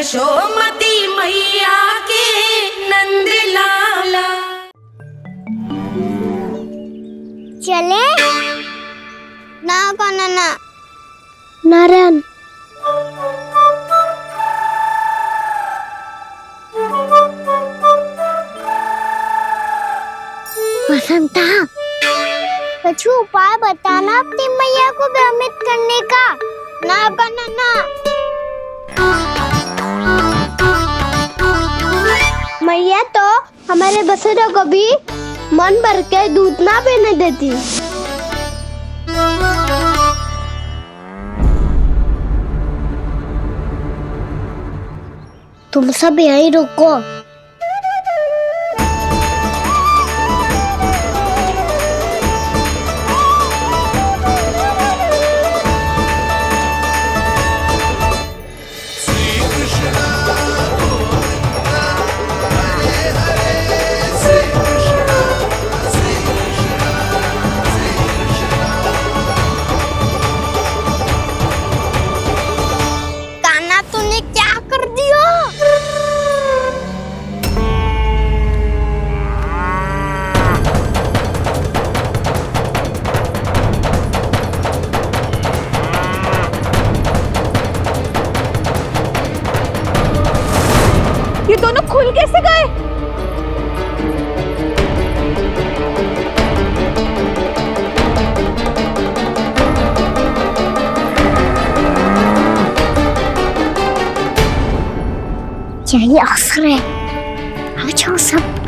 यशोमती मैया के नंद लाला। चले ना कौन ना नारायण बसंता, कुछ उपाय बताना अपनी मैया को भ्रमित करने का। ना करना ना। मैया तो हमारे बसुरों को भी मन भर के दूध ना पीने देती। तुम सब यहीं रुको। ये दोनों खुल कैसे गए? यही अवसर है, आ जाओ सब।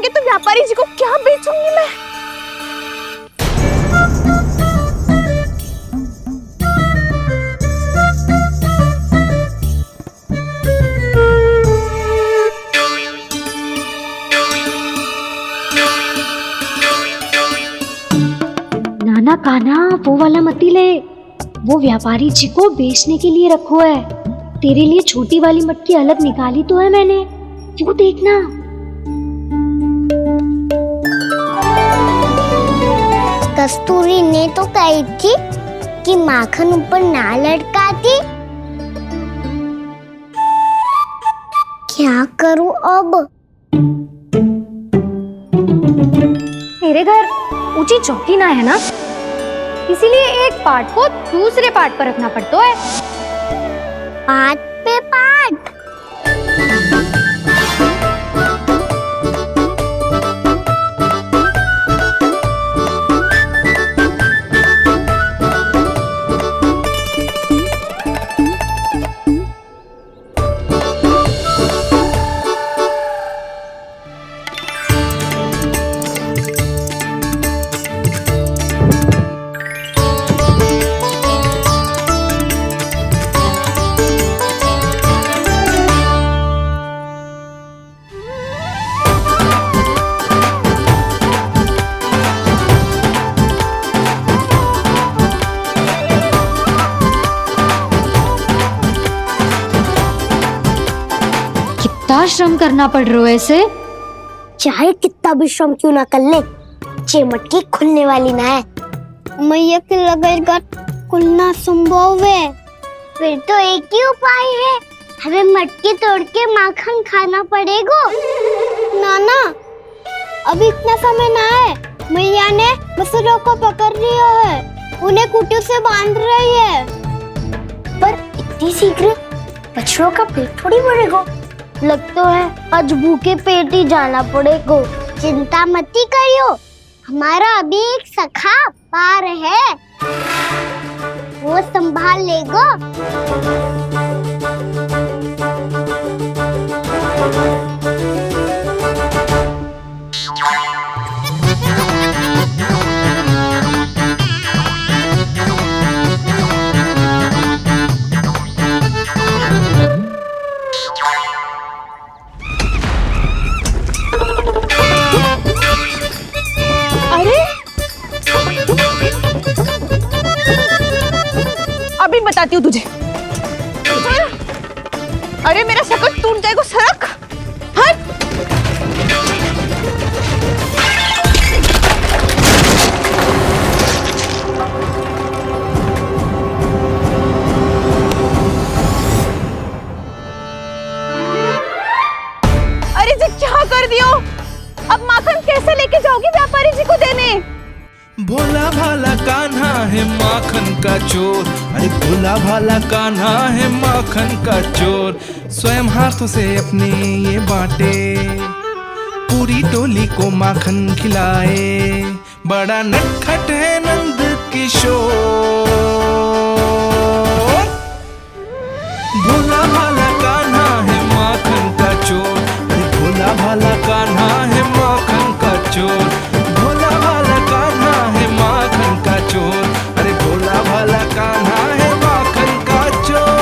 तो व्यापारी जी को क्या बेचूंगी मैं? नाना कान्हा, वो वाला मत ले, वो व्यापारी जी को बेचने के लिए रखो है। तेरे लिए छोटी वाली मटकी अलग निकाली तो है मैंने, वो देखना। कस्तूरी ने तो कही थी कि माखन ऊपर ना लटकाती। क्या करूं अब? मेरे घर ऊंची चौकी ना है ना, इसीलिए एक पार्ट को दूसरे पार्ट पर रखना पड़ता है। पार्ट पे पार्ट। कितना श्रम करना पड़ रहा है इसे। चाहे कितना भी श्रम क्यों ना कर ले, ये मटकी खुलने वाली ना है। मैया के लगेगा खुलना संभव है। फिर तो एक ही उपाय है, हमें मटकी तोड़ के माखन खाना पड़ेगा। नाना, अभी इतना समय ना है। मैया ने बसुरों को पकड़ लिया है, उन्हें खूंटों से बांध रही है। नहीं सीख रहे? बछड़ों का पेट थोड़ी भरेगा। लगता है आज भूखे पेट ही जाना पड़ेगा। चिंता मत करियो, हमारा अभी एक सखा पार है, वो संभाल लेगा। अभी बताती हूँ तुझे। अरे मेरा शकट टूट जाएगा, सरक हट। अरे जी क्या कर दियो? अब माखन कैसे लेके जाओगी व्यापारी जी को देने? भोला भाला कान्हा है माखन का चोर, अरे भोला भाला कान्हा है माखन का चोर। स्वयं हाथों से अपने ये बांटे, पूरी टोली को माखन खिलाए। बड़ा नटखट है नंद किशोर। भोला भाला कान्हा है माखन का चोर, अरे भोला भाला कान्हा है माखन का चोर। भोला भाला कान्हा है माखन का चोर, अरे भोला भाला कान्हा है माखन का चोर।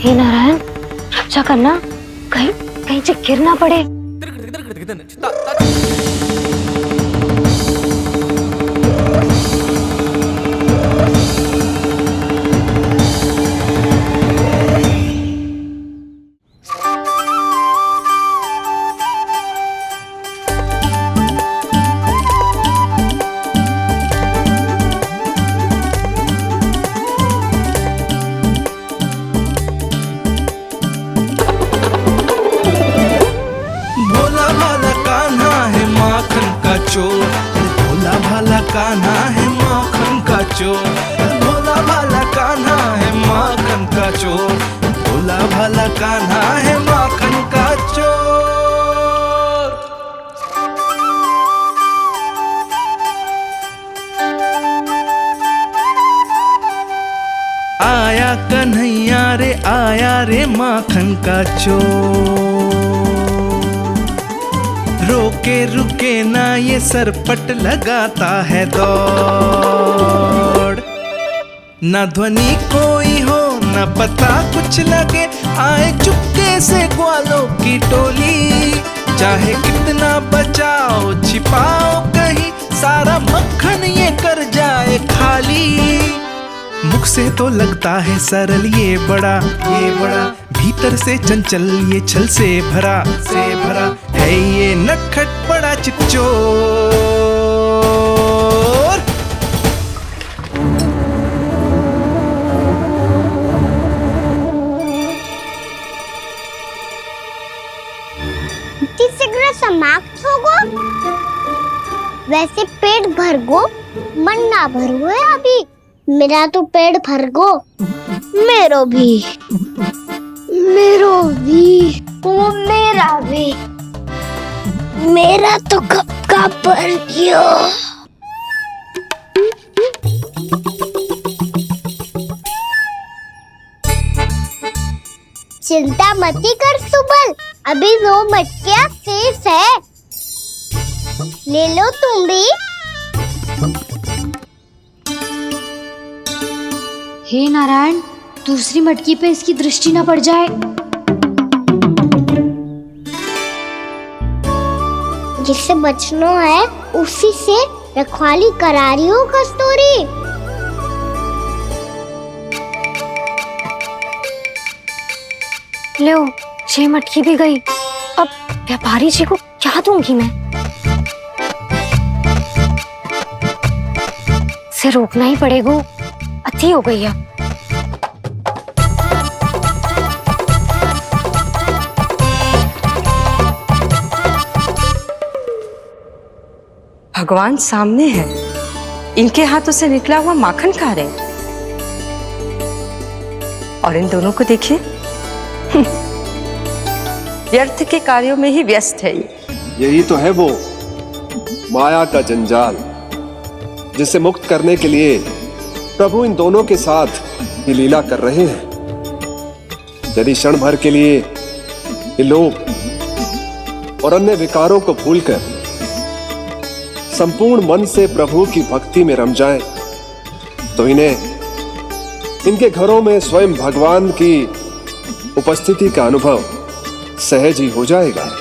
हे नारायण, रक्षा करना, कहीं कहीं से गिर ना पड़े। भोला भाला कान्हा है माखन का चोर, भोला भाला कान्हा है माखन का चोर। भोला भाला कान्हा है माखन का चोर। आया कन्हैया रे आया रे माखन का चोर। रोके रुके ना ये सरपट लगाता है दौड़। ना ध्वनि कोई हो ना पता कुछ लगे, आए चुपके से ग्वालों की टोली। चाहे कितना बचाओ छिपाओ कहीं, सारा मक्खन ये कर जाए खाली। मुख से तो लगता है सरल ये बड़ा भीतर से चंचल ये छल से भरा है ये नटखट बड़ा चिच्चोर। तीसरा समाप्त होगो। वैसे पेट भर गो, मन ना भर गो है अभी। मेरा तो पेट भर गो। मेरो भी वो मेरा भी। मेरा तो कब का भर गया। चिंता मत कर सुबल, अभी 2 मटकियाँ शेष है, ले लो तुम भी। हे नारायण, दूसरी मटकी पे इसकी दृष्टि न पड़ जाए। जिससे बचना है उसी से रखवाली करा रही हो कस्तूरी। लो, 6 मटकी भी गई। अब व्यापारी जी को क्या दूंगी मैं? इसे रोकना ही पड़ेगा, अति हो गई है। भगवान सामने है, इनके हाथों से निकला हुआ माखन खा रहे हैं। और इन दोनों को देखिए, व्यर्थ के कार्यों में ही व्यस्त है। यही तो है वो माया का जंजाल, जिसे मुक्त करने के लिए प्रभु इन दोनों के साथ ये लीला कर रहे हैं। यदि क्षण भर के लिए ये लोग और अन्य विकारों को भूलकर संपूर्ण मन से प्रभु की भक्ति में रम जाएं, तो इन्हें इनके घरों में स्वयं भगवान की उपस्थिति का अनुभव सहज ही हो जाएगा।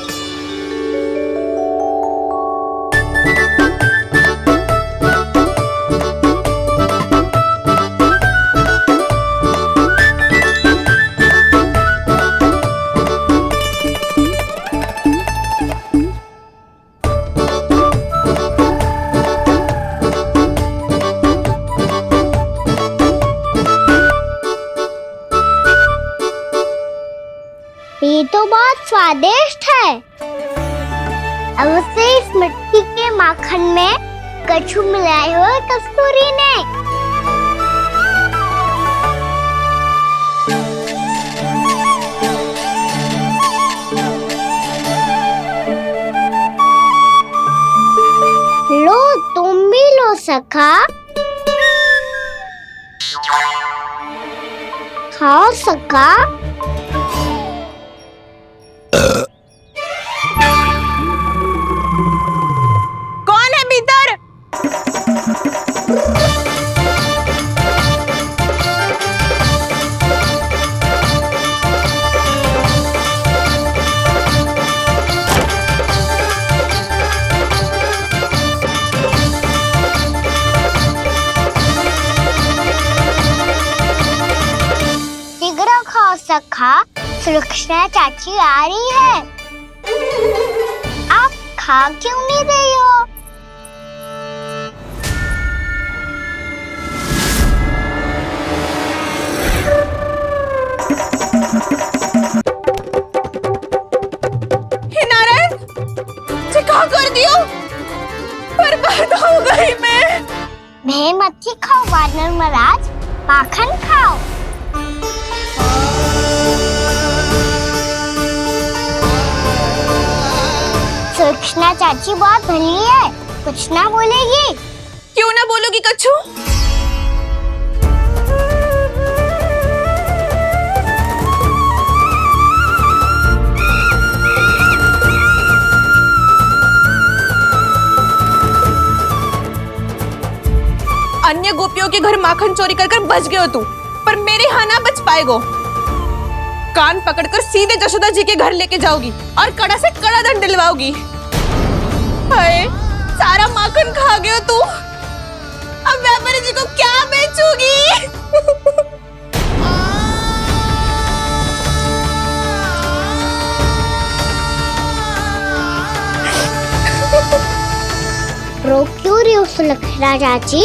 ये तो बहुत स्वादिष्ट है। अवश्य इस मिट्टी के माखन में कछु मिलाए हुए कस्तूरी ने। लो, तुम भी लो सखा। खाओ सखा। कौन है भीतर? शीघ्र खाओ सखा, सुलक्षणा चाची आ रही है। आप खा क्यों नहीं रही हो? हे नारायण, क्या कर दियो? बर्बाद हो गई मैं। मच्छी खाओ वानर महाराज, माखन खाओ। सुलक्षणा चाची बहुत भली है, कुछ ना बोलेगी। क्यों ना बोलोगी कच्छू? अन्य गोपियों के घर माखन चोरी कर बच गए हो तू, पर मेरे यहाँ ना बच पाएगो। कान पकड़कर सीधे जशोदा जी के घर लेके जाओगी और कड़ा से कड़ा दंड दिलवाओगी। हाय, सारा माखन खा गए हो तू। अब व्यापारी जी को क्या बेचूगी? रो क्यों रही हो सुलक्षणा चाची?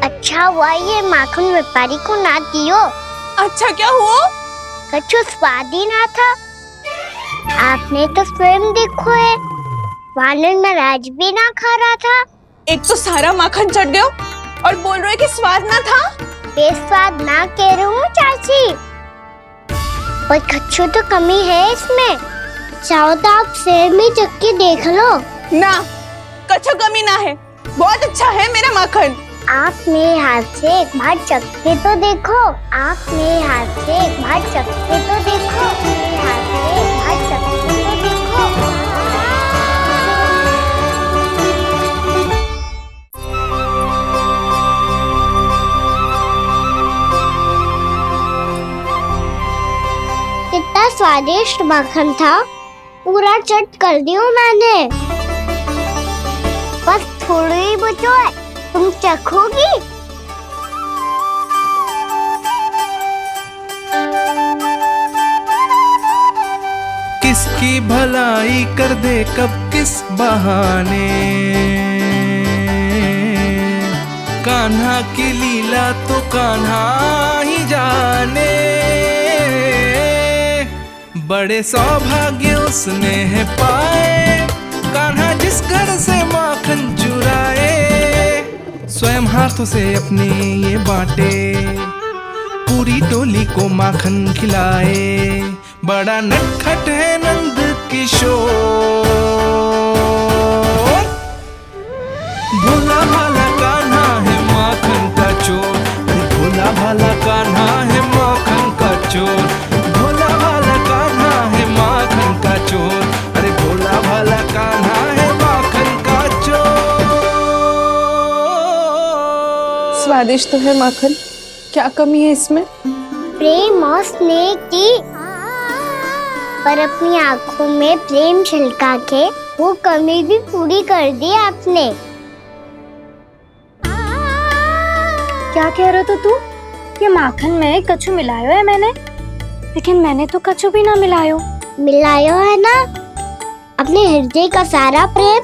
अच्छा हुआ ये माखन व्यापारी को ना दियो। अच्छा क्या हुआ? कछु स्वाद ही ना था। आपने तो स्वयं देखो है, वानर महाराज भी ना खा रहा था। एक तो सारा माखन चढ़ गयो और बोल रहे कि स्वाद ना था। बेस्वाद ना कह रही हूँ चाची, पर कछु तो कमी है इसमें। चाहो तो आप शहर में चक्की देख लो। ना, कछु कमी ना है, बहुत अच्छा है मेरा माखन। आप मेरे हाथ से एक बार चखके तो देखो। आप मेरे हाथ से एक बार चखके तो देखो। मेरे हाथ से एक बार चखके तो देखो। कितना स्वादिष्ट माखन था, पूरा चट कर दियो मैंने। बस थोड़ी ही बचो है, तुम चखोगी? किसकी भलाई कर दे कब किस बहाने, कान्हा की लीला तो कान्हा ही जाने। बड़े सौभाग्य उसने है पाए, कान्हा जिस घर से माखन हाथों से अपने ये बांटे, पूरी टोली को माखन खिलाए। बड़ा नटखट है नंद किशोर, भोला भाला कान्हा है माखन का चोर। भोला भाला कान्हा है माखन का चोर, भोला भाला कान्हा है माखन का चोर। अरे भोला भाला कान्हा है माखन का चोर। स्वादिष्ट तो है माखन, क्या कमी है इसमें? प्रेम और स्नेह की, पर अपनी आंखों में प्रेम छलका के वो कमी भी पूरी कर दी आपने। क्या कह रहे हो तू? ये माखन में कछु मिलायो है मैंने, लेकिन मैंने तो कछु भी ना मिलायो। मिलायो है ना अपने हृदय का सारा प्रेम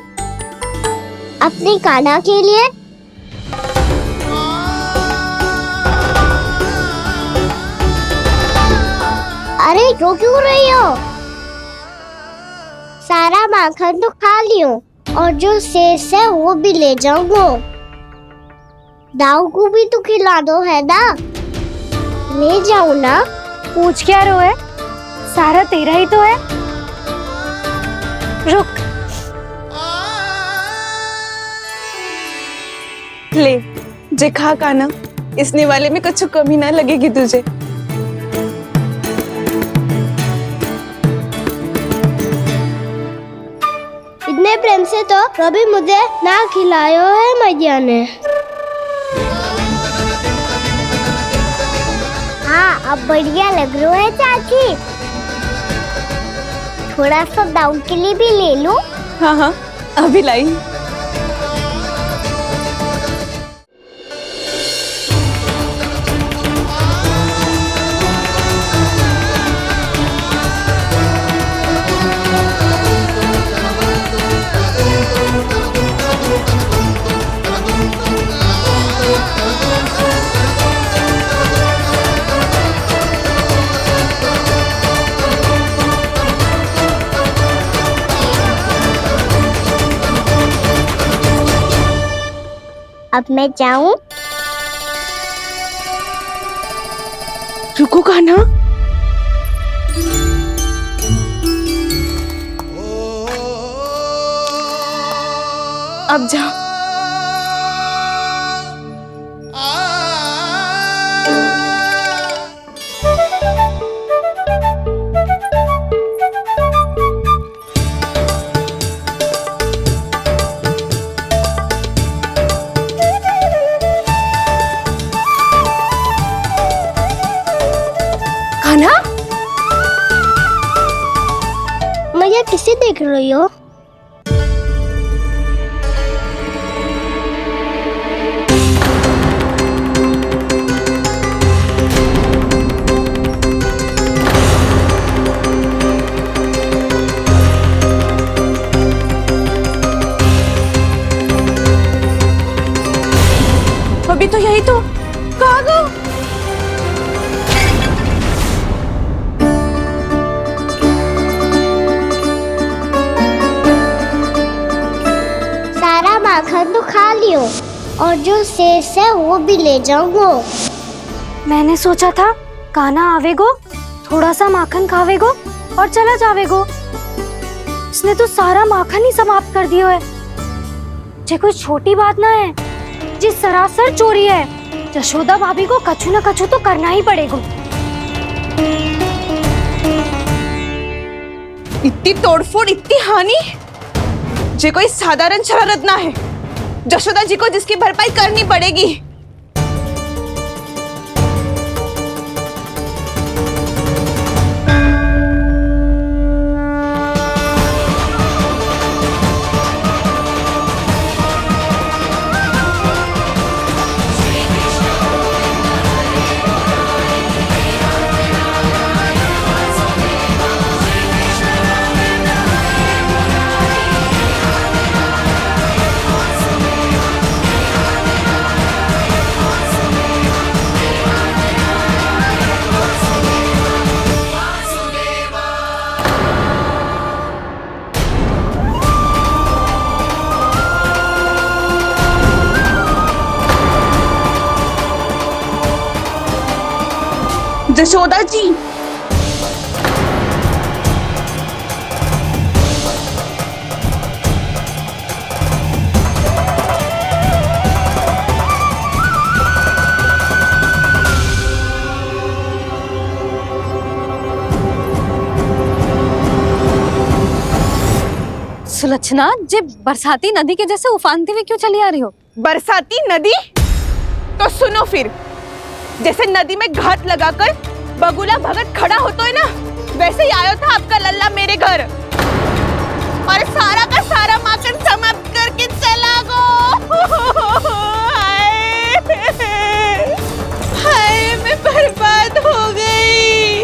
अपनी कान्हा के लिए। अरे रो क्यों रही हो? सारा माखन तो खा लियो और जो शेष है वो भी ले जाऊंगा। दाऊ को भी तो खिला दो, है ना? ले जाओ ना। पूछ क्या रो है, सारा तेरा ही तो है। रुक, ले जे खा कान्हा, इसने वाले में कुछ कमी ना लगेगी तुझे। इतने प्रेम से तो कभी मुझे ना खिलायो है मैया ने। हाँ, अब बढ़िया लग रहा है चाची। थोड़ा सा दाऊ के लिए भी ले लूं। हाँ हाँ, अभी लाई। अब मैं जाऊं? रुको कान्हा, अब जाओ। कान्हा, मैया किसे देख रही हो? अभी तो यही तो। कहाँ गो? सारा माखन तो खा लियो और जो शेष है वो भी ले जाऊंगा। मैंने सोचा था कान्हा आवेगो, थोड़ा सा माखन खावेगो और चला जावेगो। इसने तो सारा माखन ही समाप्त कर दिया है। ये कोई छोटी बात ना है, जी सरासर चोरी है। यशोदा भाभी को कछु न कछु तो करना ही पड़ेगा। इतनी तोड़फोड़, इतनी हानि, ये कोई साधारण शरारत ना है। यशोदा जी को जिसकी भरपाई करनी पड़ेगी। जशोदा जी, सुलक्षणा, जे बरसाती नदी के जैसे उफानते हुए क्यों चली आ रही हो? बरसाती नदी? तो सुनो फिर, जैसे नदी में घाट लगाकर बगुला भगत खड़ा होता है ना, वैसे ही आया था आपका लल्ला मेरे घर और सारा का सारा माखन समाप्त करके चला गो। हाय, मैं बर्बाद हो गई।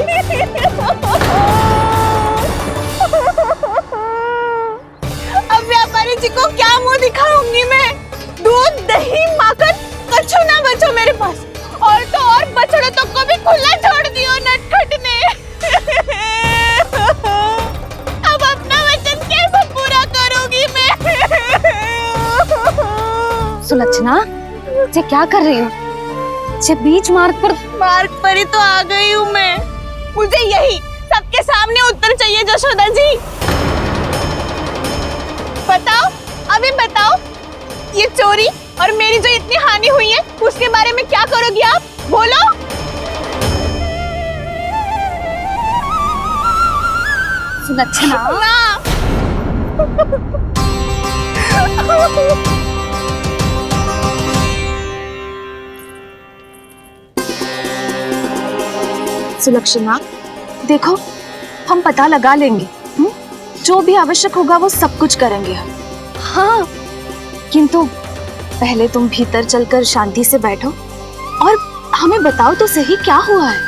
अब व्यापारी जी को क्या मुंह दिखाऊंगी मैं? दूध, दही, माखन, कछु ना बचो मेरे पास। और तो और बछड़े तो को भी खुला छोड़ दियो नटखट ने। अब अपना वचन कैसे पूरा करूंगी मैं? सुलक्षणा, जे क्या कर रही हो? जे बीच मार्ग पर ही तो आ गई हूँ मैं। मुझे यही सबके सामने उत्तर चाहिए जशोदा जी। बताओ, अभी बताओ, ये चोरी और मेरी जो इतनी हानि हुई है उसके बारे में क्या करोगी आप? बोलो। सुलक्षणा, सुलक्षणा, देखो, हम पता लगा लेंगे। जो भी आवश्यक होगा वो सब कुछ करेंगे हम। हाँ, किंतु पहले तुम भीतर चलकर शांति से बैठो और हमें बताओ तो सही क्या हुआ है।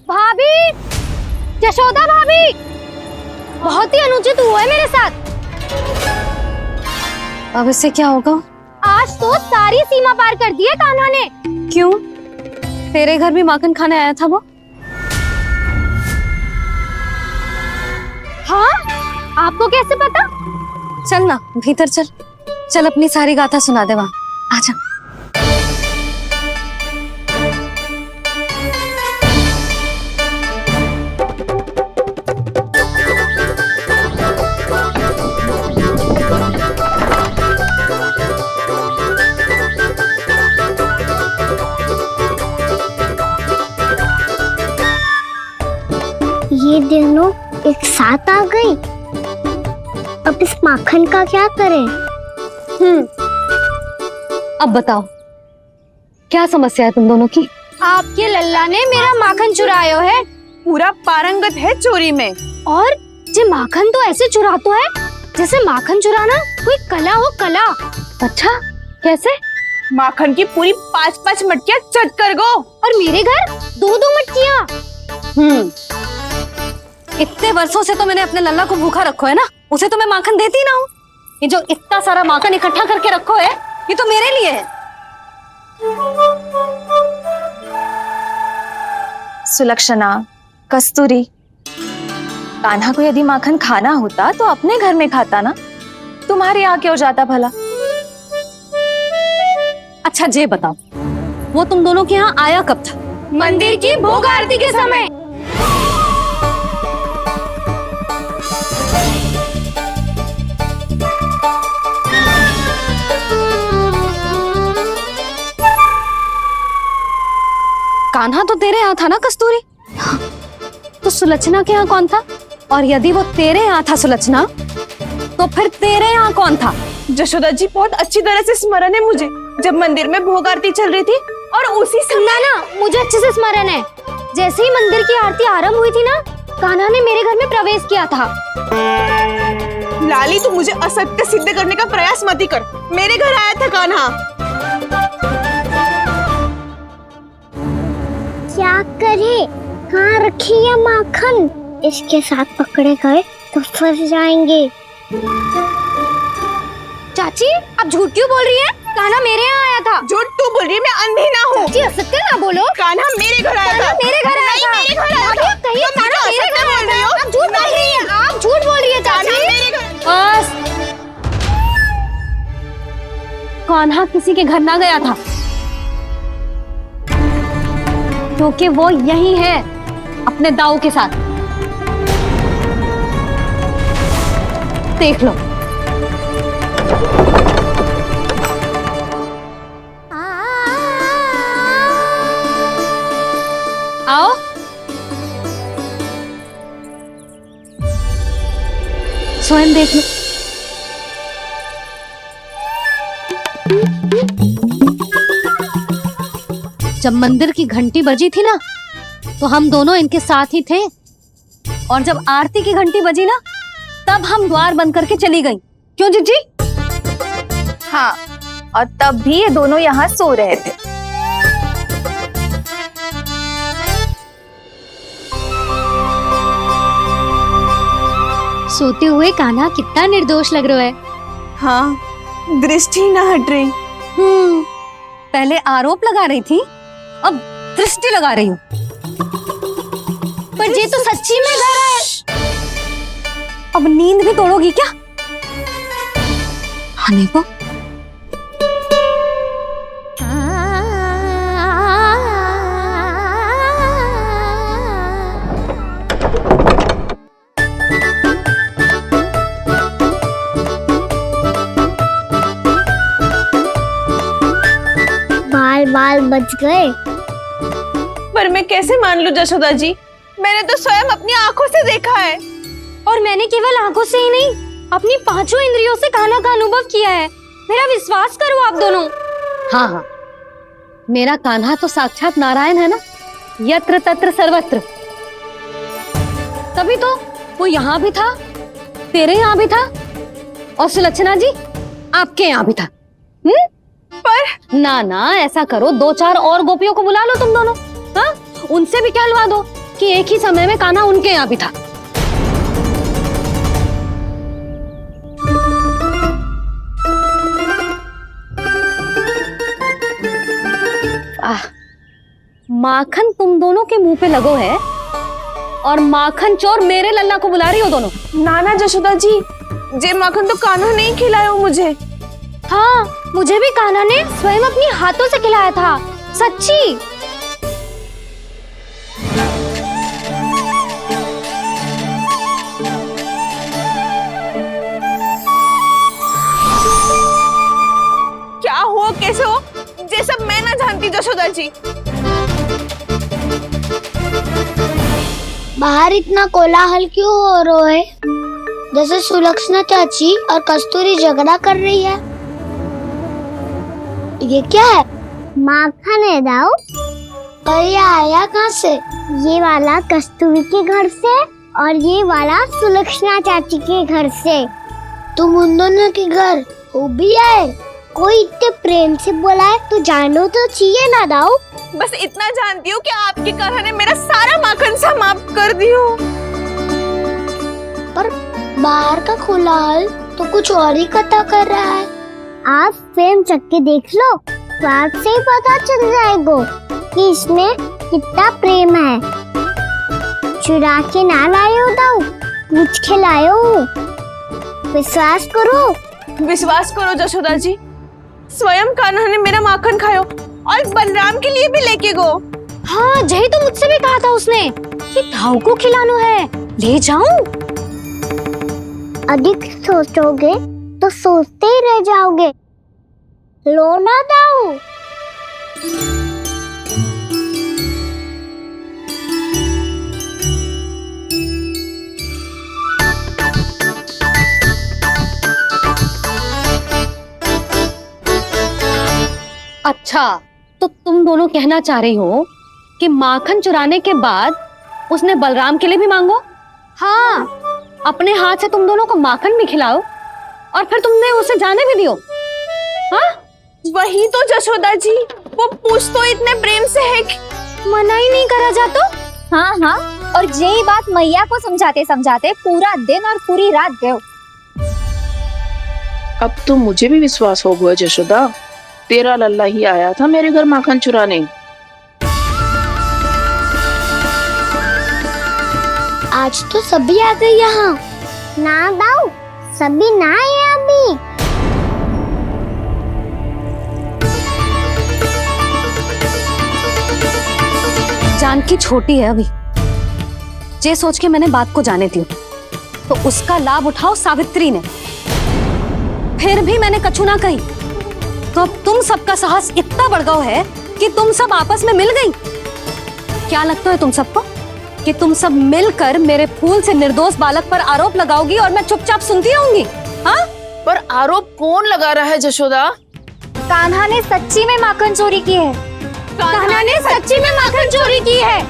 भाभी, यशोदा भाभी, बहुत ही अनुचित हुआ है मेरे साथ। अब इससे क्या होगा? आज तो सारी सीमा पार कर दी है कान्हा ने। क्यों? तेरे घर भी माखन खाने आया था वो? हाँ, आपको कैसे पता? चल ना, भीतर चल। चल अपनी सारी गाथा सुना दे वहां। आजा। ये दोनों एक साथ आ गई। अब इस माखन का क्या करें? अब बताओ, क्या समस्या है तुम दोनों की? आपके लल्ला ने मेरा माखन चुरायो है। पूरा पारंगत है चोरी में। और जे माखन तो ऐसे चुरातो है जैसे माखन चुराना कोई कला हो, कला। अच्छा, कैसे? माखन की पूरी 5-5 मटकियां चट कर गो। और मेरे घर 2-2 मटकियां। इतने वर्षों से तो मैंने अपने लल्ला को भूखा रखो है ना, उसे तो मैं माखन देती ना हूँ। ये जो इतना सारा माखन इकट्ठा करके रखो है, ये तो मेरे लिए है। सुलक्षणा, कस्तूरी, कान्हा को यदि माखन खाना होता तो अपने घर में खाता ना, तुम्हारे यहाँ क्यों जाता भला? अच्छा, जे बताओ, वो तुम दोनों के यहाँ आया कब था? मंदिर की भोग आरती के समय। कान्हा तो तेरे यहाँ था ना कस्तूरी? तो सुलक्षणा के यहाँ कौन था? और यदि वो तेरे यहाँ था सुलक्षणा, तो फिर तेरे यहाँ कौन था? जशोदा जी, बहुत अच्छी तरह से स्मरण है मुझे, जब मंदिर में भोग आरती चल रही थी और उसी समय ना, मुझे अच्छे से स्मरण है। जैसे ही मंदिर की आरती आरंभ हुई थी ना, कान्हा ने मेरे घर में प्रवेश किया था। लाली, तू मुझे असत्य सिद्ध करने का प्रयास मत ही कर। मेरे घर आया था कान्हा। क्या करे? कहाँ रखी है माखन? इसके साथ पकड़े गए तो फंस जाएंगे। चाची, आप झूठ क्यों बोल रही हैं? कान्हा मेरे यहाँ आया था। झूठ तू बोल रही है? मैं अंधी ना हूँ। चाची, असत्य ना बोलो। कान्हा मेरे घर आया था। मेरे घर आया था। मेरे घर आया था। कहिए, कान्हा मेरे घर आया था। आप झूठ बोल रही हैं। आप झूठ बोल रही है चाची। मेरे कान्हा किसी के घर ना गया था, क्योंकि वो यही है अपने दाऊ के साथ। देख लो। आओ। स्वयं देख लो। जब मंदिर की घंटी बजी थी ना, तो हम दोनों इनके साथ ही थे, और जब आरती की घंटी बजी ना, तब हम द्वार बंद करके चली गई। क्यों जीजी? हाँ, और तब भी ये दोनों यहाँ सो रहे थे। सोते हुए कान्हा कितना निर्दोष लग रहा है। हाँ, दृष्टि ना हट रही। पहले आरोप लगा रही थी, अब दृष्टि लगा रही हूँ। पर ये तो सच्ची में घर है। अब नींद भी तोड़ोगी क्या? हाँ देखो। बाल बच गए। पर मैं कैसे मान लूं जशोदा जी? मैंने तो स्वयं अपनी आंखों से देखा है। और मैंने केवल आंखों से ही नहीं, अपनी पांचों इंद्रियों से कान्हा का अनुभव किया है। मेरा विश्वास करो आप दोनों। हाँ हाँ, मेरा कान्हा तो साक्षात नारायण है ना, यत्र तत्र सर्वत्र। तभी तो वो यहाँ भी था, तेरे यहाँ भी था, और सुलक्षणा जी आपके यहाँ भी था। पर ना ना, ऐसा करो, 2-4 और गोपियों को बुला लो तुम दोनों। हाँ, उनसे भी कहलवा दो कि एक ही समय में कान्हा उनके यहाँ भी था। माखन तुम दोनों के मुंह पे लगो है, और माखन चोर मेरे लल्ला को बुला रही हो दोनों। नाना जशोदा जी, जे माखन तो कान्हा नहीं खिलाया मुझे। हाँ, मुझे भी कान्हा ने स्वयं अपनी हाथों से खिलाया था, सच्ची। क्या हो, कैसे हो, ये सब मैं ना जानती जशोदा जी। बाहर इतना कोलाहल क्यों हो रहा है? जैसे सुलक्षणा चाची और कस्तूरी झगड़ा कर रही है। ये क्या है? माखन है दाऊ। और ये आया कहाँ से? ये वाला कस्तूरी के घर से, और ये वाला सुलक्षणा चाची के घर से। तुम उन दोनों के घर हो भी आए? कोई इतने प्रेम से बोला है तो जानो तो चाहिए ना दाऊ। बस इतना जानती हूँ कि आपकी कान्हा ने मेरा सारा माखन समाप्त कर दियो। पर बाहर का कोलाहल तो कुछ और ही कथा कर रहा है। आप स्वयं चख के देख लो, तो आपसे ही पता चल जाएगा कि इसमें कितना प्रेम है। चुरा के ना लाए हो दाऊ, पूछ के लाए हो। विश्वास करो। विश्वास करो जशोदा जी, स्वयं कान्हा ने मेरा माखन खायो, और बलराम के लिए भी लेके गो। हाँ, जही तो मुझसे भी कहा था उसने कि दाऊ को खिलाना है, ले जाऊं। अधिक सोचोगे तो सोचते ही रह जाओगे। लो ना दाऊ। अच्छा, तो तुम दोनों कहना चाह रही हो कि माखन चुराने के बाद उसने बलराम के लिए भी मांगो? हाँ, अपने हाथ से तुम दोनों को माखन भी खिलाओ, और फिर तुमने उसे जाने भी दियो। हाँ, वही तो जशोदा जी, वो पूछ तो इतने प्रेम से है कि मना ही नहीं करा जातो। हाँ हाँ, और यही बात मैया को समझाते समझाते पूरा दिन और पूरी रात गए। अब तो मुझे भी विश्वास हो गया जशोदा, तेरा लल्ला ही आया था मेरे घर माखन चुराने। आज तो सभी आ गए यहाँ। ना दाऊ, सभी ना आए अभी। जानकी छोटी है अभी, जे सोच के मैंने बात को जाने दी, तो उसका लाभ उठाओ सावित्री ने। फिर भी मैंने कछु ना कही, तो अब तुम सबका साहस इतना बढ़ गया है कि तुम सब आपस में मिल गई। क्या लगता है तुम सबको कि तुम सब मिलकर मेरे फूल से निर्दोष बालक पर आरोप लगाओगी और मैं चुपचाप सुनती रहूंगी? हाँ? पर आरोप कौन लगा रहा है जशोदा? कान्हा ने सच्ची में माखन चोरी की है। कान्हा ने सच्ची में माखन चोरी की है।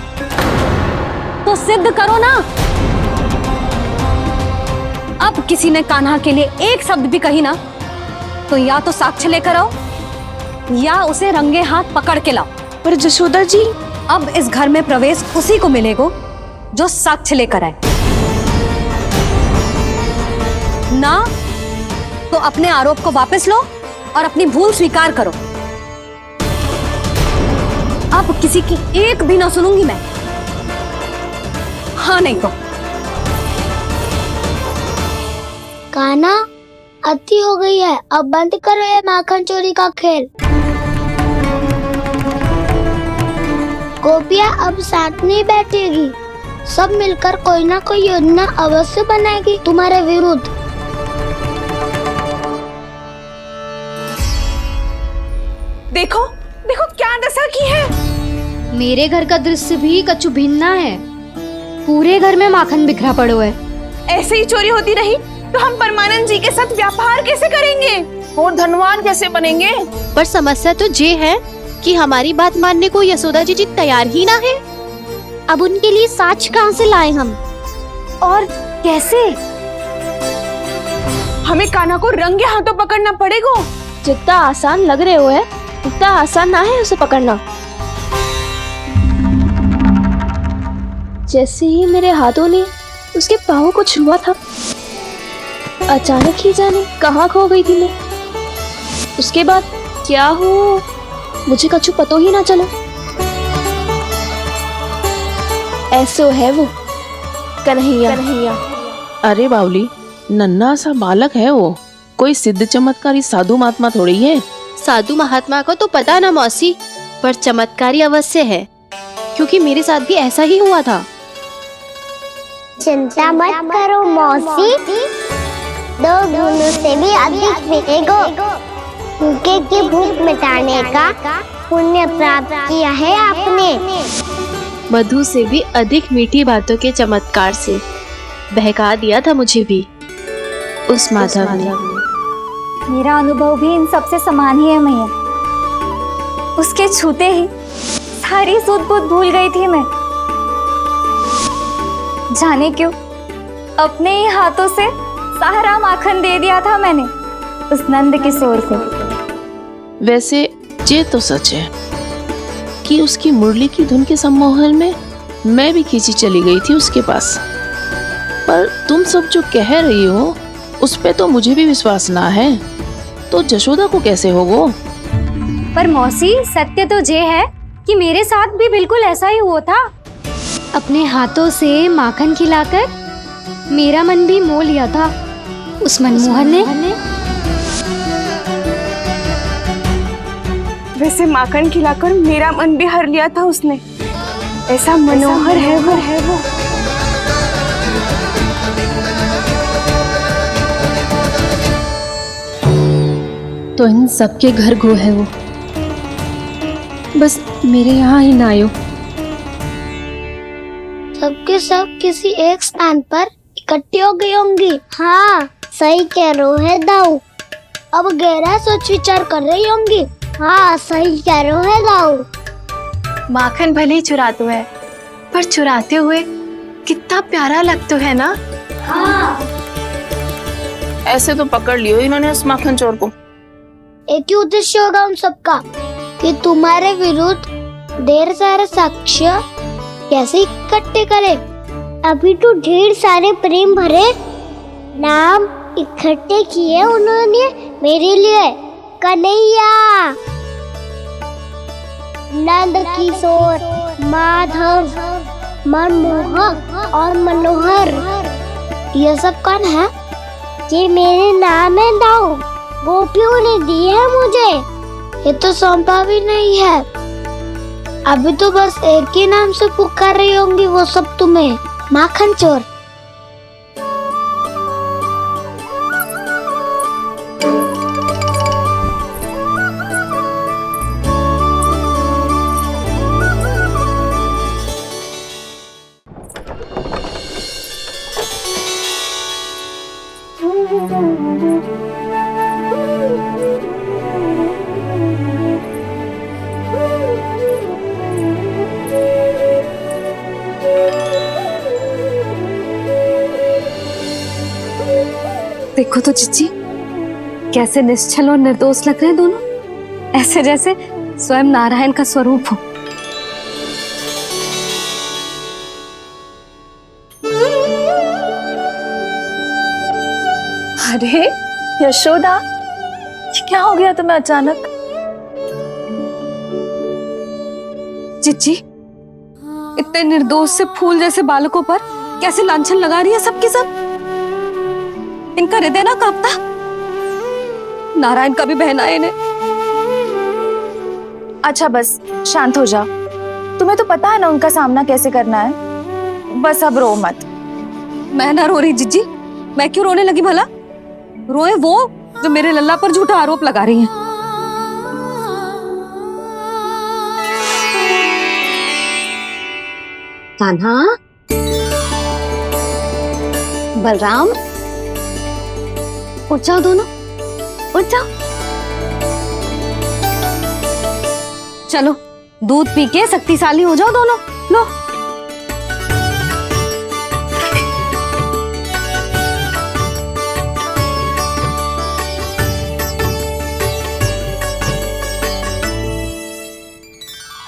तो सिद्ध करो ना। अब किसी ने कान्हा के लिए एक शब्द भी कही ना, तो या तो साक्ष्य लेकर आओ या उसे रंगे हाथ पकड़ के लाओ। पर जशोदा जी, अब इस घर में प्रवेश उसी को मिलेगा जो साक्ष्य लेकर आए। ना तो अपने आरोप को वापस लो और अपनी भूल स्वीकार करो। अब किसी की एक भी ना सुनूंगी मैं। हाँ नहीं तो। कान्हा, अति हो गई है, अब बंद करो ये माखन चोरी का खेल। गोपियाँ अब साथ नहीं बैठेगी, सब मिलकर कोई ना कोई योजना अवश्य बनाएगी तुम्हारे विरुद्ध। देखो देखो क्या दशा की है। मेरे घर का दृश्य भी कछु भिन्न है। पूरे घर में माखन बिखरा पड़ो है। ऐसे ही चोरी होती रही तो हम परमानंद जी के साथ व्यापार कैसे करेंगे और धनवान कैसे बनेंगे? पर समस्या तो ये है कि हमारी बात मानने को यशोदा जी तैयार ही ना है। अब उनके लिए साक्ष्य कहाँ से लाए हम? और कैसे? हमें कान्हा को रंगे हाथों पकड़ना पड़ेगा। जितना आसान लग रहे हो है, उतना आसान ना है उसे पकड़ना। जैसे ही मेरे हाथों ने उसके पाँव को छुआ था, अचानक ही जाने कहाँ खो गई थी मैं। उसके बाद क्या हो मुझे कछु पतो ही ना चला। ऐसो है वो कन्हैया। अरे बावली, नन्हा सा बालक है वो, कोई सिद्ध चमत्कारी साधु महात्मा थोड़ी है। साधु महात्मा को तो पता ना मौसी, पर चमत्कारी अवश्य है, क्योंकि मेरे साथ भी ऐसा ही हुआ था। चिंता मत करो मौसी, 2 गुणों से भी अधिक मिलेगा। भूखे की भूख मिटाने का पुण्य प्राप्त किया है आपने। मधु से भी अधिक मीठी बातों के चमत्कार से बहका दिया था मुझे भी उस माधव ने। मेरा अनुभव भी इन सबसे समान ही है मैया। उसके छूते ही सारी सूध बूध भूल गई थी मैं। जाने क्यों अपने ही हाथों से सारा माखन दे दिया था मैंने उस नंद किशोर को। वैसे ये तो सच है कि उसकी मुरली की धुन के सम्मोहन में मैं भी खींची चली गई थी उसके पास। पर तुम सब जो कह रही हो उस पे तो मुझे भी विश्वास ना है, तो जशोदा को कैसे होगो? पर मौसी, सत्य तो ये है कि मेरे साथ भी बिल्कुल ऐसा ही हुआ था। अपने हाथों से माखन खिलाकर मेरा मन भी मोह लिया था उस मनमोहन ने। वैसे माखन खिलाकर मेरा मन भी हर लिया था उसने। ऐसा मनोहर है वो। तो इन सबके घर गो है वो, बस मेरे यहाँ ही ना आयो। सबके सब किसी एक स्थान पर इकट्ठी हो गई होंगी। हाँ, सही कह रहे है दाऊ। अब गहरा सोच विचार कर रही होंगी। हाँ, सही कह रहे है दाऊ। माखन भले ही चुराते है, पर चुराते हुए कितना प्यारा लगता है ना। हाँ, ऐसे तो पकड़ लियो इन्होंने उस माखन चोर को। एक ही उद्देश्य होगा उन सबका कि तुम्हारे विरुद्ध ढेर सारे साक्ष्य कैसे इकट्ठे करें। अभी तो ढेर सारे प्रेम भरे नाम इकट्ठे किए उन्होंने मेरे लिए। कन्हैया, नंद किशोर, माधव, मनमोहक और मनोहर, ये सब कौन है? ये मेरे नाम है दाऊ। गोपियों ने दिए है मुझे, ये तो सौंपा भी नहीं है। अभी तो बस एक ही नाम से पुकार रही होंगी वो सब तुम्हें, माखन चोर। देखो तो जीजी, कैसे निश्चल और निर्दोष लग रहे हैं दोनों, ऐसे जैसे स्वयं नारायण का स्वरूप हो। अरे यशोदा, ये क्या हो गया तुम्हें अचानक? जीजी, इतने निर्दोष से फूल जैसे बालकों पर कैसे लांछन लगा रही है सबके सब। इनका हृदय ना कांपता? नारायण का भी बहना है इन्हें। अच्छा बस शांत हो जाओ, तुम्हें तो पता है ना उनका सामना कैसे करना है। बस अब रो मत। मैं ना रो रही जीजी, मैं क्यों रोने लगी भला? रोए वो जो मेरे लल्ला पर झूठा आरोप लगा रही हैं। कान्हा, बलराम, उठ जाओ दोनों, उठ जाओ। चलो दूध पी के शक्तिशाली हो जाओ दोनों। लो।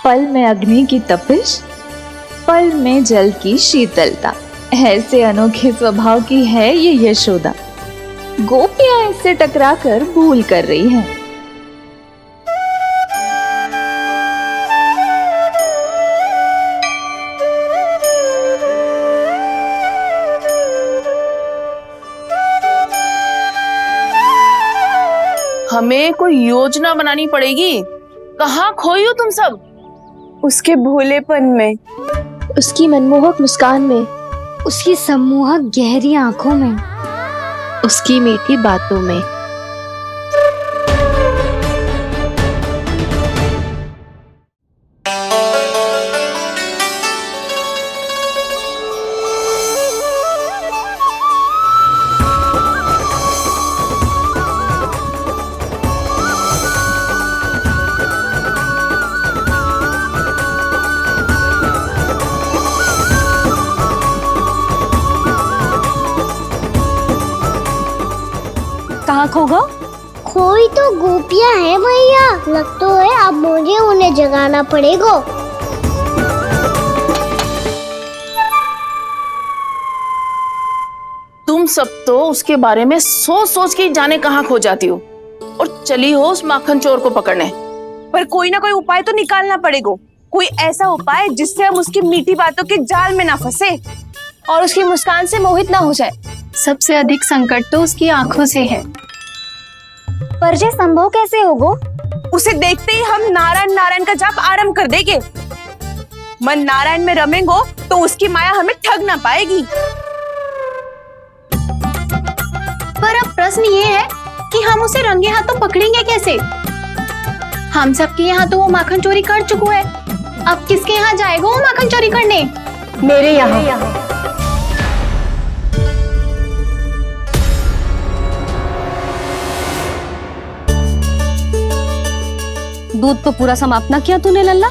पल में अग्नि की तपिश, पल में जल की शीतलता, ऐसे अनोखे स्वभाव की है ये यशोदा। गोपियां इससे टकराकर भूल कर रही हैं। हमें कोई योजना बनानी पड़ेगी। कहाँ खोई हो तुम सब? उसके भोलेपन में, उसकी मनमोहक मुस्कान में, उसकी सम्मोहक गहरी आंखों में, उसकी मीठी बातों में। कहाँ खो गो? खोई तो गोपियां हैं भैया, लगता है अब मुझे उन्हें जगाना पड़ेगा। तुम सब तो उसके बारे में सोच सोच के जाने कहाँ खो जाती हो और चली हो उस माखन चोर को पकड़ने। पर कोई ना कोई उपाय तो निकालना पड़ेगा। कोई ऐसा उपाय जिससे हम उसकी मीठी बातों के जाल में ना फंसे और उसकी मुस्कान से मोहित ना हो जाए। सबसे अधिक संकट तो उसकी आंखों से है। पर ये संभव कैसे होगो? उसे देखते ही हम नारायण नारायण का जाप आरंभ कर देंगे। मन नारायण में रमेंगो तो उसकी माया हमें ठग ना पाएगी। पर अब प्रश्न ये है कि हम उसे रंगे हाथों पकड़ेंगे कैसे? हम सबके यहाँ तो वो माखन चोरी कर चुका है। अब किसके यहाँ जाएगा वो माखन चोरी करने? मेरे यहाँ। दूध तो पूरा समाप्त ना किया तूने लल्ला।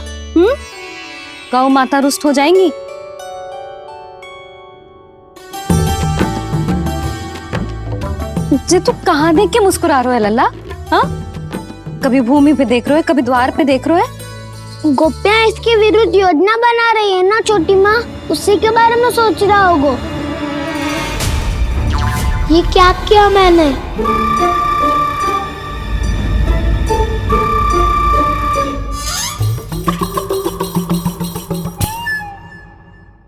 गौ माता रुष्ट हो जाएंगी। जे तू कहाँ देख के मुस्कुरा रहे हो लल्ला? हाँ, कभी भूमि पे देख रहे हो, कभी द्वार पे देख रहे हो। गोपियां इसके विरुद्ध योजना बना रही है ना छोटी माँ, उसी के बारे में सोच रहा होगा। ये क्या किया मैंने?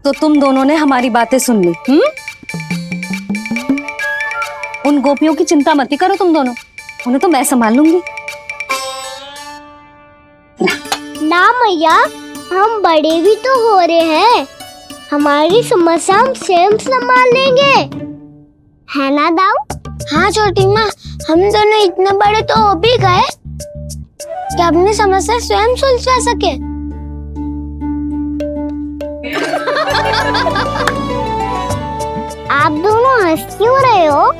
तो तुम दोनों ने हमारी बातें सुन ली। उन गोपियों की चिंता मत करो तुम दोनों, उन्हें तो मैं संभाल लूंगी। ना मैया, हम बड़े भी तो हो रहे हैं, हमारी समस्या हम स्वयं संभाल लेंगे, है ना दाऊ? हाँ छोटी माँ, हम दोनों इतने बड़े तो हो भी गए कि अपनी समस्या स्वयं सुलझा सके। आप दोनों हंस क्यों रहे हो?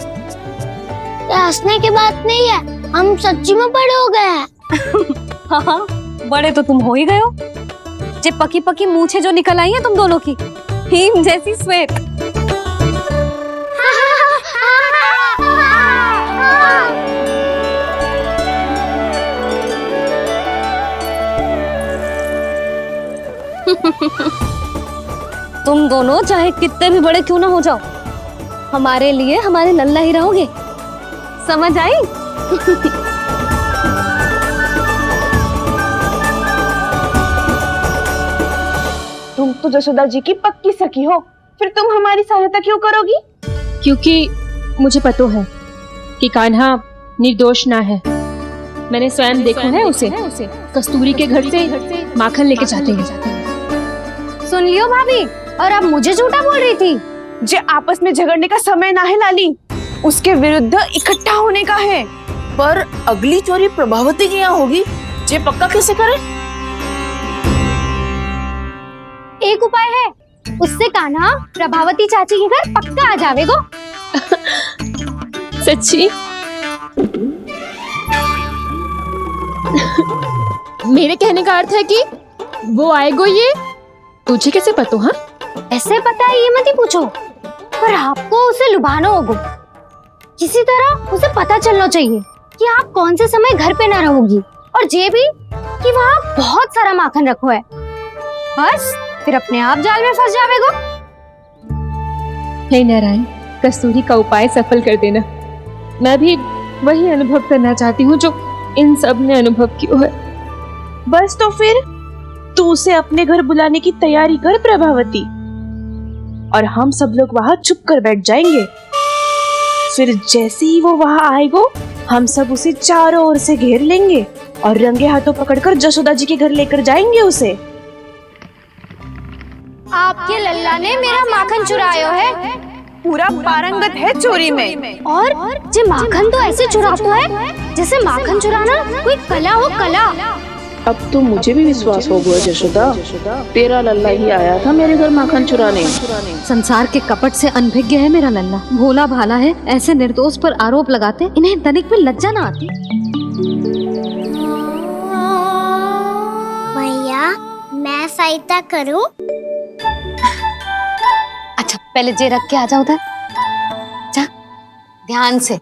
ये हंसने की बात नहीं है, हम सच्ची में बड़े हो गए हैं। हाँ, बड़े तो तुम हो ही गए हो। जे पकी पकी मूछें जो निकल आई हैं तुम दोनों की, हिम जैसी श्वेत। तुम दोनों चाहे कितने भी बड़े क्यों ना हो जाओ, हमारे लिए हमारे लल्ला ही रहोगे, समझ आई? तुम तो जशोदा जी की पक्की सखी हो, फिर तुम हमारी सहायता क्यों करोगी? क्योंकि मुझे पता है कि कान्हा निर्दोष ना है। मैंने स्वयं देखा है उसे कस्तूरी के घर से माखन लेके जाते हैं। सुन लियो भाभी, और अब मुझे झूठा बोल रही थी। जे आपस में झगड़ने का समय ना है लाली, उसके विरुद्ध इकट्ठा होने का है। पर अगली चोरी प्रभावती की यहाँ होगी, जे पक्का कैसे करे? एक उपाय है, उससे कान्हा प्रभावती चाची के घर पक्का आ जावेगो। सच्ची? मेरे कहने का अर्थ है कि वो आएगो, ये तुझे कैसे पता? हाँ, ऐसे पता है ये मत ही पूछो, पर आपको उसे लुभाना होगा। किसी तरह उसे पता चलना चाहिए कि आप कौन से समय घर पे ना रहोगी, और ये भी कि वहाँ बहुत सारा माखन रखो है। बस फिर अपने आप जाल में फंस जावेगो। हे नारायण, कस्तूरी का उपाय सफल कर देना। मैं भी वही अनुभव करना चाहती हूँ जो इन सब ने अनुभव किया है। बस तो फिर तू उसे अपने घर बुलाने की तैयारी कर प्रभावती, और हम सब लोग वहाँ चुप कर बैठ जाएंगे। फिर जैसे ही वो वहाँ आएगो, हम सब उसे चारों ओर से घेर लेंगे और रंगे हाथों पकड़कर जशोदा जी के घर लेकर जाएंगे उसे। आपके लल्ला ने मेरा माखन चुरायो है, पूरा पारंगत है चोरी में। और जे माखन तो ऐसे चुराता है जैसे माखन चुराना कोई कला हो, कला। अब तो मुझे भी विश्वास हो गया जशोदा, तेरा लल्ला ही आया था मेरे घर माखन चुराने। संसार के कपट से अनभिज्ञ है मेरा लल्ला, भोला भाला है। ऐसे निर्दोष पर आरोप लगाते इन्हें तनिक भी लज्जा ना आती। भैया, मैं सहायता करूं? अच्छा, पहले जे रख के आ जाओ उधर, जा ध्यान से।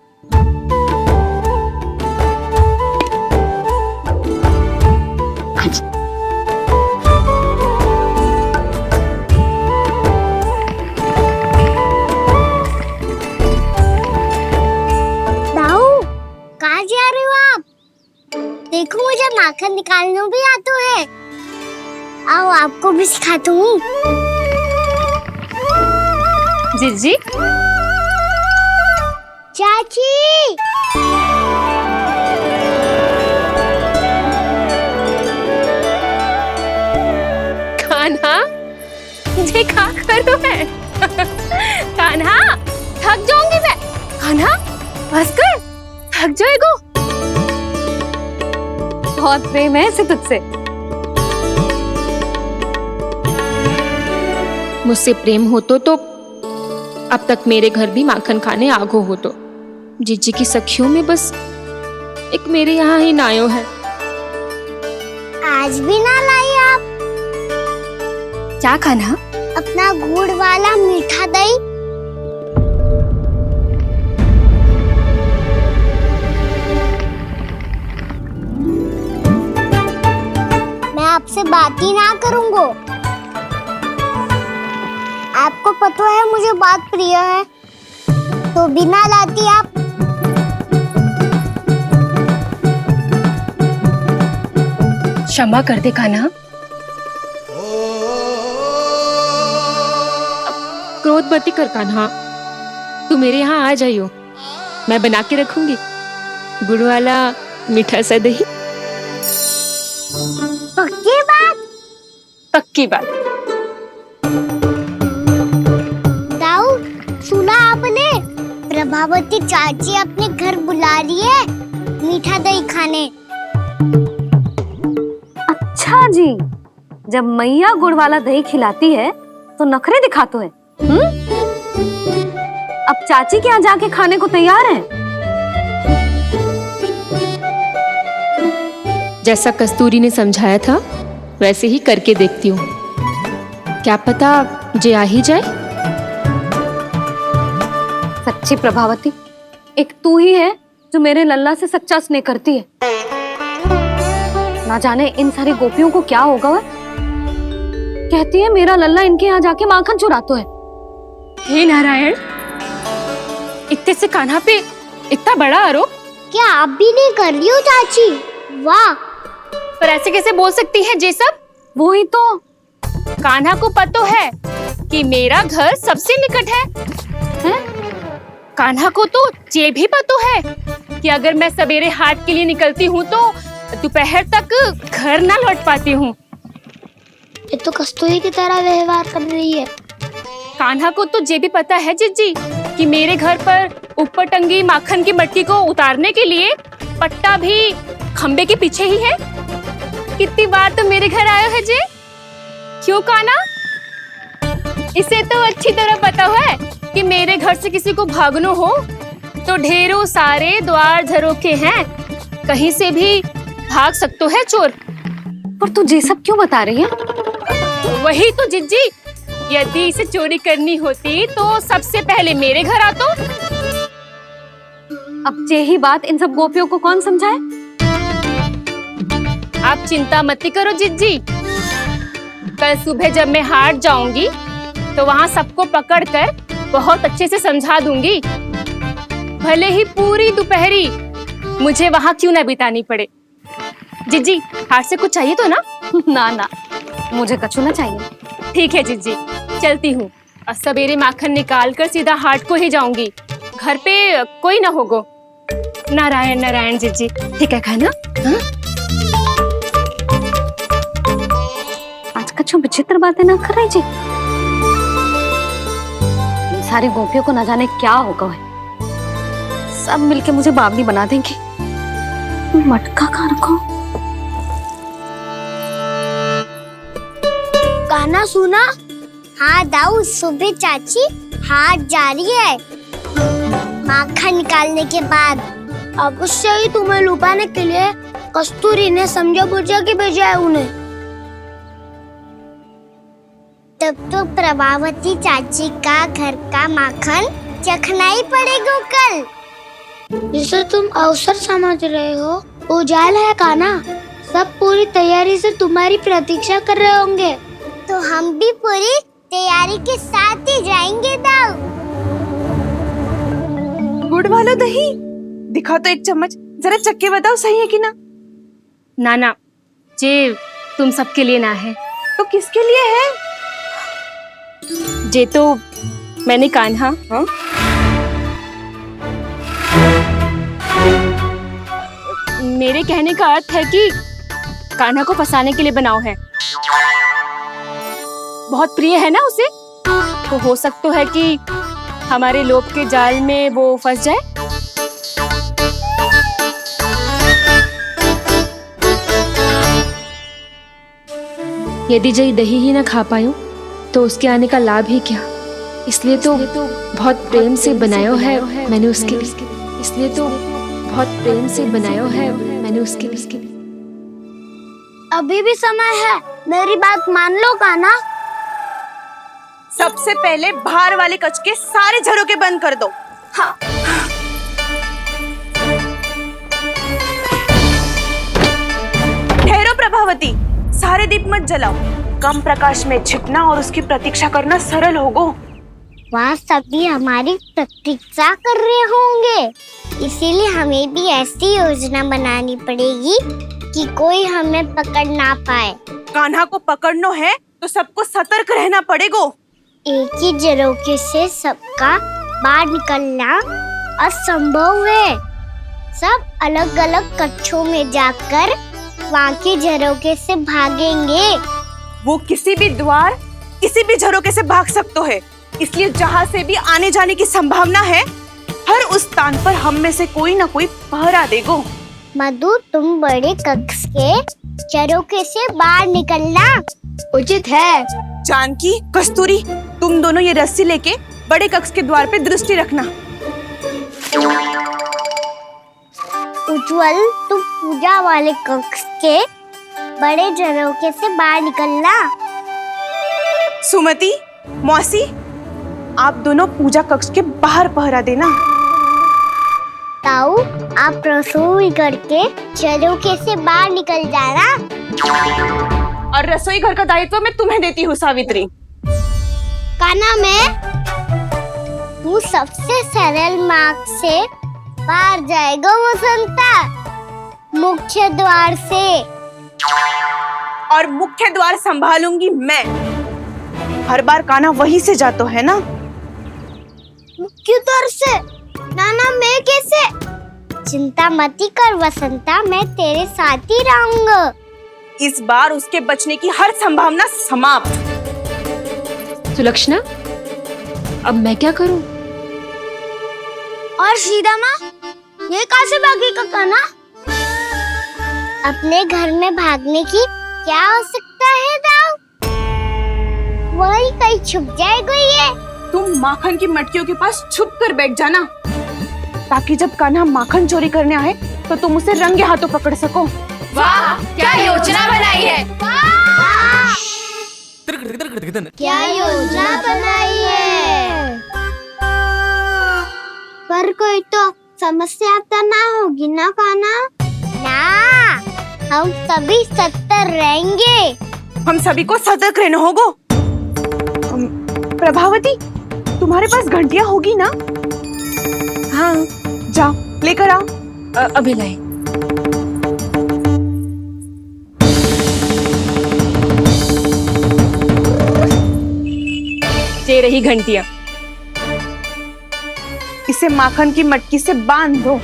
देखो, मुझे माखन निकालना भी आता है। आओ, आपको भी सिखाता हूँ। जीजी, चाची, कान्हा मुझे क्या करो है? कान्हा, थक जाऊंगी मैं। कान्हा, बस कर, थक जाएगो। बहुत प्रेम है इसे तुझसे। मुझसे प्रेम हो तो अब तक मेरे घर भी माखन खाने आगो हो तो। जीजी की सखियों में बस एक मेरे यहाँ ही नायो है। आज भी ना लाई आप? क्या खाना? अपना गुड़ वाला मीठा दही। मैं आपसे बात ही ना करूंगा। आपको पता है मुझे बात प्रिय है, तो बिना लाती आप। क्षमा कर दे कान्हा। क्रोध मत कर कान्हा, तू मेरे यहाँ आ जाइयो, मैं बना के रखूंगी गुड़ वाला मीठा सा दही। पक्की बात? पक्की बात। दाऊ, सुना आपने? प्रभावती चाची अपने घर बुला रही है मीठा दही खाने। अच्छा जी, जब मैया गुड़ वाला दही खिलाती है तो नखरे दिखाते हैं। अब चाची के यहाँ जाके खाने को तैयार हैं। जैसा कस्तूरी ने समझाया था वैसे ही करके देखती हूँ, क्या पता जे आ ही जाए। सच्ची प्रभावती, एक तू ही है जो मेरे लल्ला से सच्चा स्नेह करती है। ना जाने इन सारी गोपियों को क्या होगा। वह कहती है मेरा लल्ला इनके यहाँ जाके माखन चुराता है। हे नारायण, इतने से कान्हा पे इतना बड़ा आरोप। क्या आप भी नहीं कर रही हो चाची? वाह, पर ऐसे कैसे बोल सकती है जे सब? वो ही तो, कान्हा को पता है कि मेरा घर सबसे निकट है? कान्हा को तो ये भी पता है कि अगर मैं सवेरे हाट के लिए निकलती हूँ तो दोपहर तक घर ना लौट पाती हूँ। ये तो कस्तूरी की तरह व्यवहार कर रही है। कान्हा को तो ये भी पता है जीजी कि मेरे घर पर ऊपर टंगी माखन की मटकी को उतारने के लिए पट्टा भी खंबे के पीछे ही है। कितनी बार तो मेरे घर आया है जी। क्यों कान्हा? इसे तो अच्छी तरह पता है कि मेरे घर से किसी को भागना हो तो ढेरों सारे द्वार झरोखे हैं, कहीं से भी भाग सकते है चोर। पर तू ये सब क्यों बता रही है? वही तो जिज्जी, यदि इसे चोरी करनी होती तो सबसे पहले मेरे घर आता। अब यही बात इन सब गोपियों को कौन समझाए? आप चिंता मत करो जिज्जी, कल सुबह जब मैं हाट जाऊंगी तो वहाँ सबको पकड़कर बहुत अच्छे से समझा दूंगी, भले ही पूरी दोपहरी मुझे वहाँ क्यों ना बितानी पड़े। जिज्जी, हाट से कुछ चाहिए तो ना? ना ना, मुझे कछु ना चाहिए। ठीक है जिज्जी, चलती हूँ। और सवेरे माखन निकाल कर सीधा हाट को ही जाऊंगी, घर पे कोई ना होगो। नारायण नारायण जिज्जी, ठीक है खाना? हाँ? आज कछु विचित्र बातें ना कर रही जी। सारी गोपियों को न जाने क्या होगा है, सब मिलके मुझे बावली बना देंगे। मटका कहाँ रखो? गाना सुना? हाँ दाऊ, सुबह चाची हाट जा रही है माखन निकालने के बाद। अवश्य ही तुम्हें लुभाने के लिए कस्तूरी ने समझा बुझा के भेजा है उन्हें। तब तो प्रभावती चाची का घर का माखन चखना ही पड़ेगा कल। जिसे तुम अवसर समझ रहे हो, उजाला है कान्हा। सब पूरी तैयारी से तुम्हारी प्रतीक्षा कर रहे होंगे। तो हम भी पूरी तैयारी के साथ ही जाएंगे दाऊ। गुड़ वाला दही दिखा तो एक चम्मच, जरा चक्के बताओ सही है कि ना? ना ना, जे तुम सबके लिए ना है। तो किसके लिए है? जे तो मैंने कान्हा, हाँ? मेरे कहने का अर्थ है कि कान्हा को फंसाने के लिए बनाओ है। बहुत प्रिय है ना उसे, तो हो सकता है कि हमारे लोभ के जाल में वो फंस जाए। यदि जय दही ही ना खा पायो तो उसके आने का लाभ ही क्या। इसलिए तो बहुत प्रेम से बनाया है मैंने उसके लिए। इसलिए तो बहुत प्रेम से बनाया है मैंने उसके लिए। अभी भी समय है, मेरी बात मान लो कान्हा। सबसे पहले बाहर वाले कच के सारे झरोके बंद कर दो। हाँ। ठहरो प्रभावती, सारे दीप मत जलाओ। कम प्रकाश में छिपना और उसकी प्रतीक्षा करना सरल होगो। वहाँ सभी हमारी प्रतीक्षा कर रहे होंगे, इसीलिए हमें भी ऐसी योजना बनानी पड़ेगी कि कोई हमें पकड़ ना पाए। कान्हा को पकड़ना है तो सबको सतर्क रहना पड़ेगा। एक ही झरोके से सबका बाहर निकलना असंभव है। सब अलग अलग कक्षों में जाकर वहाँ के झरोके से भागेंगे। वो किसी भी द्वार, किसी भी झरोके से भाग सकते है, इसलिए जहाँ से भी आने जाने की संभावना है, हर उस स्थान पर हम में से कोई ना कोई पहरा देगो। मधु, तुम बड़े कक्ष के झरोके से बाहर निकलना उचित है। जानकी, कस्तूरी, तुम दोनों ये रस्सी लेके बड़े कक्ष के द्वार पे दृष्टि रखना। उज्जवल, तुम पूजा वाले कक्ष के बड़े झरोके से बाहर निकलना। सुमति, मौसी, आप दोनों पूजा कक्ष के बाहर पहरा देना। ताऊ, आप रसोई करके झरोके से बाहर निकल जाना। और रसोई घर का दायित्व मैं तुम्हें देती हूँ सावित्री। कान्हा, मैं तू सबसे सरल मार्ग से बाहर जाएगा वसंता, मुख्य द्वार से। और मुख्य द्वार संभालूंगी मैं। हर बार कान्हा वहीं से जातो है ना। मुख्य द्वार से? नाना, मैं कैसे? चिंता मती कर वसंता, मैं तेरे साथ ही रहूंगा। इस बार उसके बचने की हर संभावना समाप्त। सुलक्षणा, अब मैं क्या करूं? और सीधा माँ, ये कहाँ से भागेगा कान्हा? अपने घर में भागने की क्या हो सकता है दाऊ? वही कहीं छुप जाएगा ये। तुम माखन की मटकियों के पास छुप कर बैठ जाना, ताकि जब कान्हा माखन चोरी करने आए तो तुम उसे रंगे हाथों पकड़ सको। वाह, क्या योजना बनाई है। क्या योजना बनाई है? पर कोई तो समस्या तो ना होगी ना कान्हा? ना, हम सभी सतर्क रहेंगे। हम सभी को सतर्क रहना होगा। प्रभावती, तुम्हारे पास घंटियां होगी ना? हाँ, जाओ लेकर आओ। अभी लाई। ये रही घंटियां। इसे माखन की मटकी से बांध दो,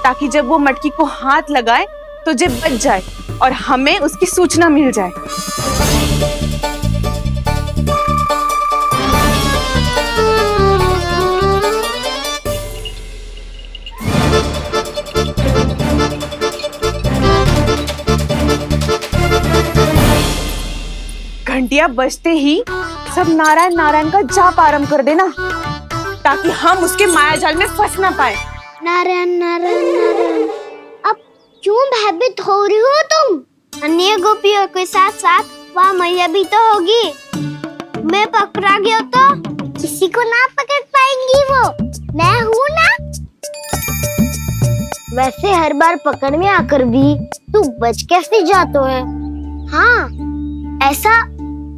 ताकि जब वो मटकी को हाथ लगाए तो जे बच जाए और हमें उसकी सूचना मिल जाए। घंटियां बजते ही सब नारायण नारायण का जाप आरंभ कर देना, ताकि हम उसके मायाजाल में फंस ना पाए। नारायण नारायण नारायण। अब क्यों भयभीत हो रही हो तुम? अन्य गोपियों के साथ साथ वहाँ मैया भी तो होगी। मैं पकड़ा गया तो किसी को ना पकड़ पाएंगी वो। मैं हूँ ना। वैसे हर बार पकड़ में आकर भी तू बच कैसे जाता है? हाँ, ऐसा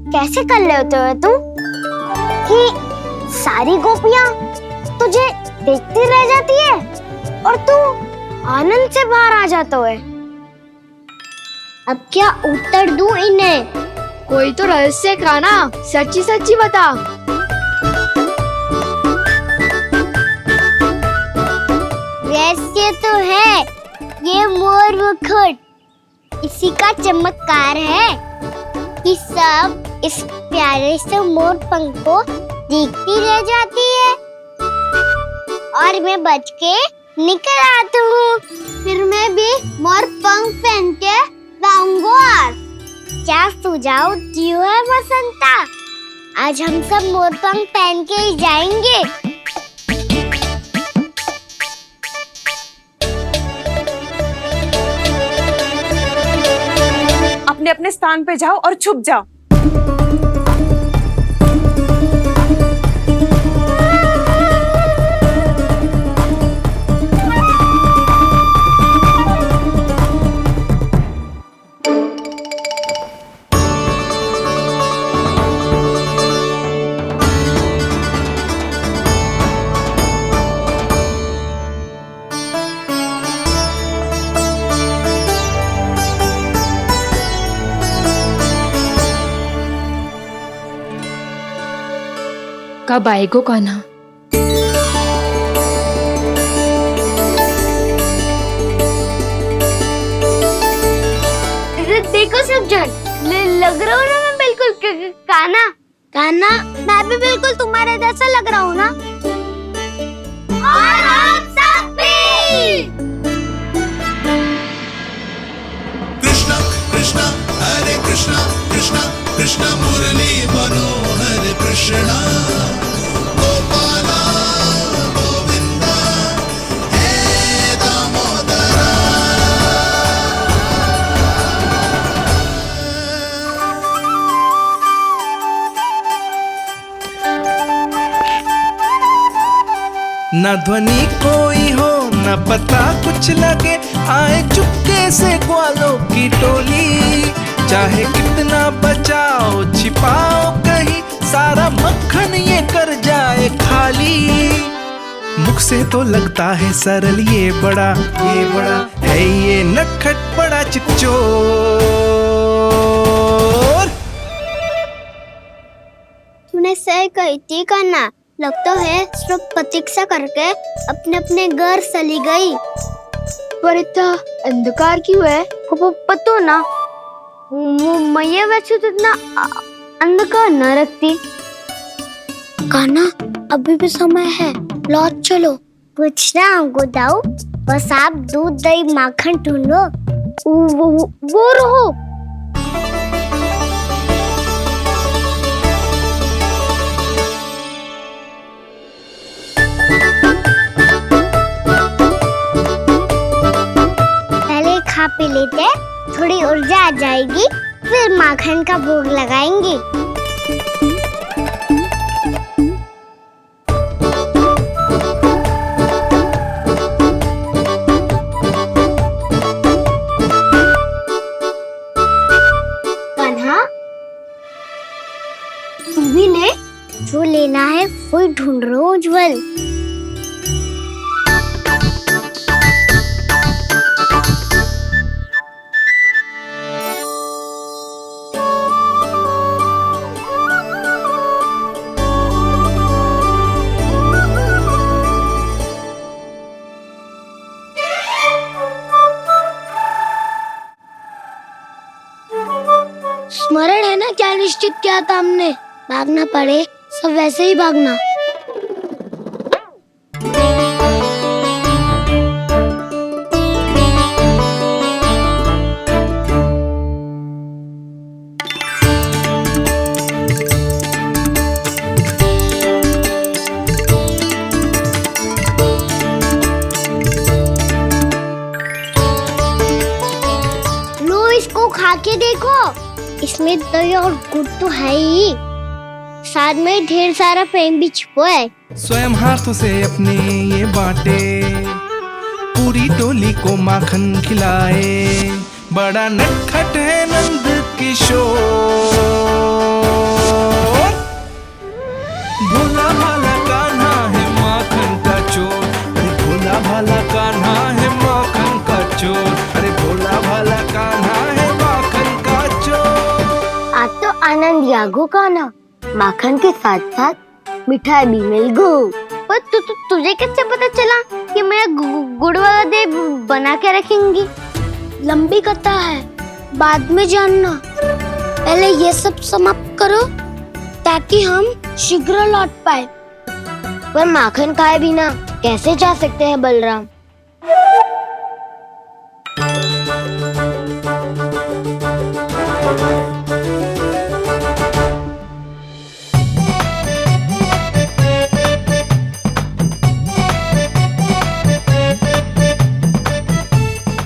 कैसे कर लेते हो तुम कि सारी गोपियाँ तुझे देखती रह जाती है और तू आनंद से बाहर आ जाता है? अब क्या उत्तर दूं इन्हें? कोई तो रहस्य कान्हा, सच्ची सच्ची बता। रहस्य तो है, ये मोर मुकुट इसी का चमत्कार है कि सब इस प्यारे से मोर पंख को देखती रह जाती है और मैं बच के निकल आता हूँ। फिर मैं भी मोर पंख पहन के गाऊंगा। क्या सुझाव दियो है वसंता? आज हम सब मोर पंख पहन के ही जाएंगे। अपने अपने स्थान पे जाओ और छुप जाओ। कब आएगो कान्हा? देखो सब जन, लग रहा हूँ ना मैं बिल्कुल काना। काना, मैं भी बिल्कुल तुम्हारे जैसा लग रहा हूँ ना। और हम सब भी। कृष्णा कृष्णा हरे कृष्णा कृष्णा कृष्णा मुरली मनोहर कृष्णा गोपाला गोविंदा हे दामोदरा। न ध्वनि कोई हो न पता कुछ लगे, आए चुपके से ग्वालों की टोली। चाहे कितना बचाओ छिपाओ कहीं, सारा मक्खन ये कर जाए खाली। मुख से तो लगता है सरल ये बड़ा है ये नटखट बड़ा चिकचोर। तूने सही कही थी कान्हा, लगता है सिर्फ प्रतीक्षा करके अपने अपने घर चली गई। पर इतना अंधकार क्यों है? पतो ना, मैया वैसे तो इतना अंधकार न रखती। कान्हा, अभी भी समय है, लौट चलो। कुछ ना हमको दाऊ, बस आप दूध दही माखन ढूंढो। वो रहो। खा पी लेते, थोड़ी ऊर्जा आ जाएगी, फिर माखन का भोग लगाएंगे। कान्हा, तू भी ले, जो लेना है वही ढूंढ रहा हूँ उज्जवल। स्मरण है ना क्या निश्चित किया था हमने? भागना पड़े सब वैसे ही भागना। लो इसको खा के देखो, इसमें दही और गुड़ तो है ही, साथ में ढेर सारा प्रेम भी छिपा है। स्वयं हाथों से अपने ये बांटे, पूरी टोली को माखन खिलाए। बड़ा नटखट है नंद किशोर, भोला भाला कान्हा है माखन का चोर। अरे भोला भाला कान्हा है माखन का चोर। अरे भोला भाला कान्हा है माखन का चोर। आज तो आनंद यागो कान्हा, माखन के साथ साथ मिठाई भी मिल गई। पर तुझे कैसे पता चला कि मैं गुड़ वाला दे बना के रखेंगी? लंबी कथा है, बाद में जानना। पहले ये सब समाप्त करो ताकि हम शीघ्र लौट पाए। पर माखन खाए बिना कैसे जा सकते हैं बलराम?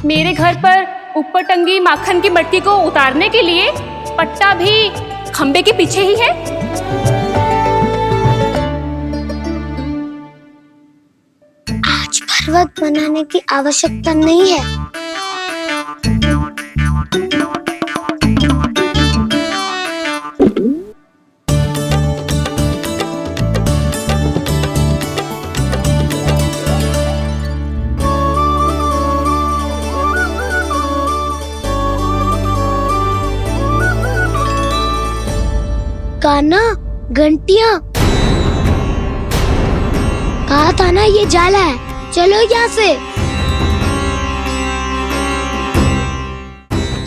मेरे घर पर ऊपर टंगी माखन की मटकी को उतारने के लिए पट्टा भी खंबे के पीछे ही है। आज पर्वत बनाने की आवश्यकता नहीं है। कान्हा, घंटियां, कहा था ना ये जाला है, चलो यहाँ से।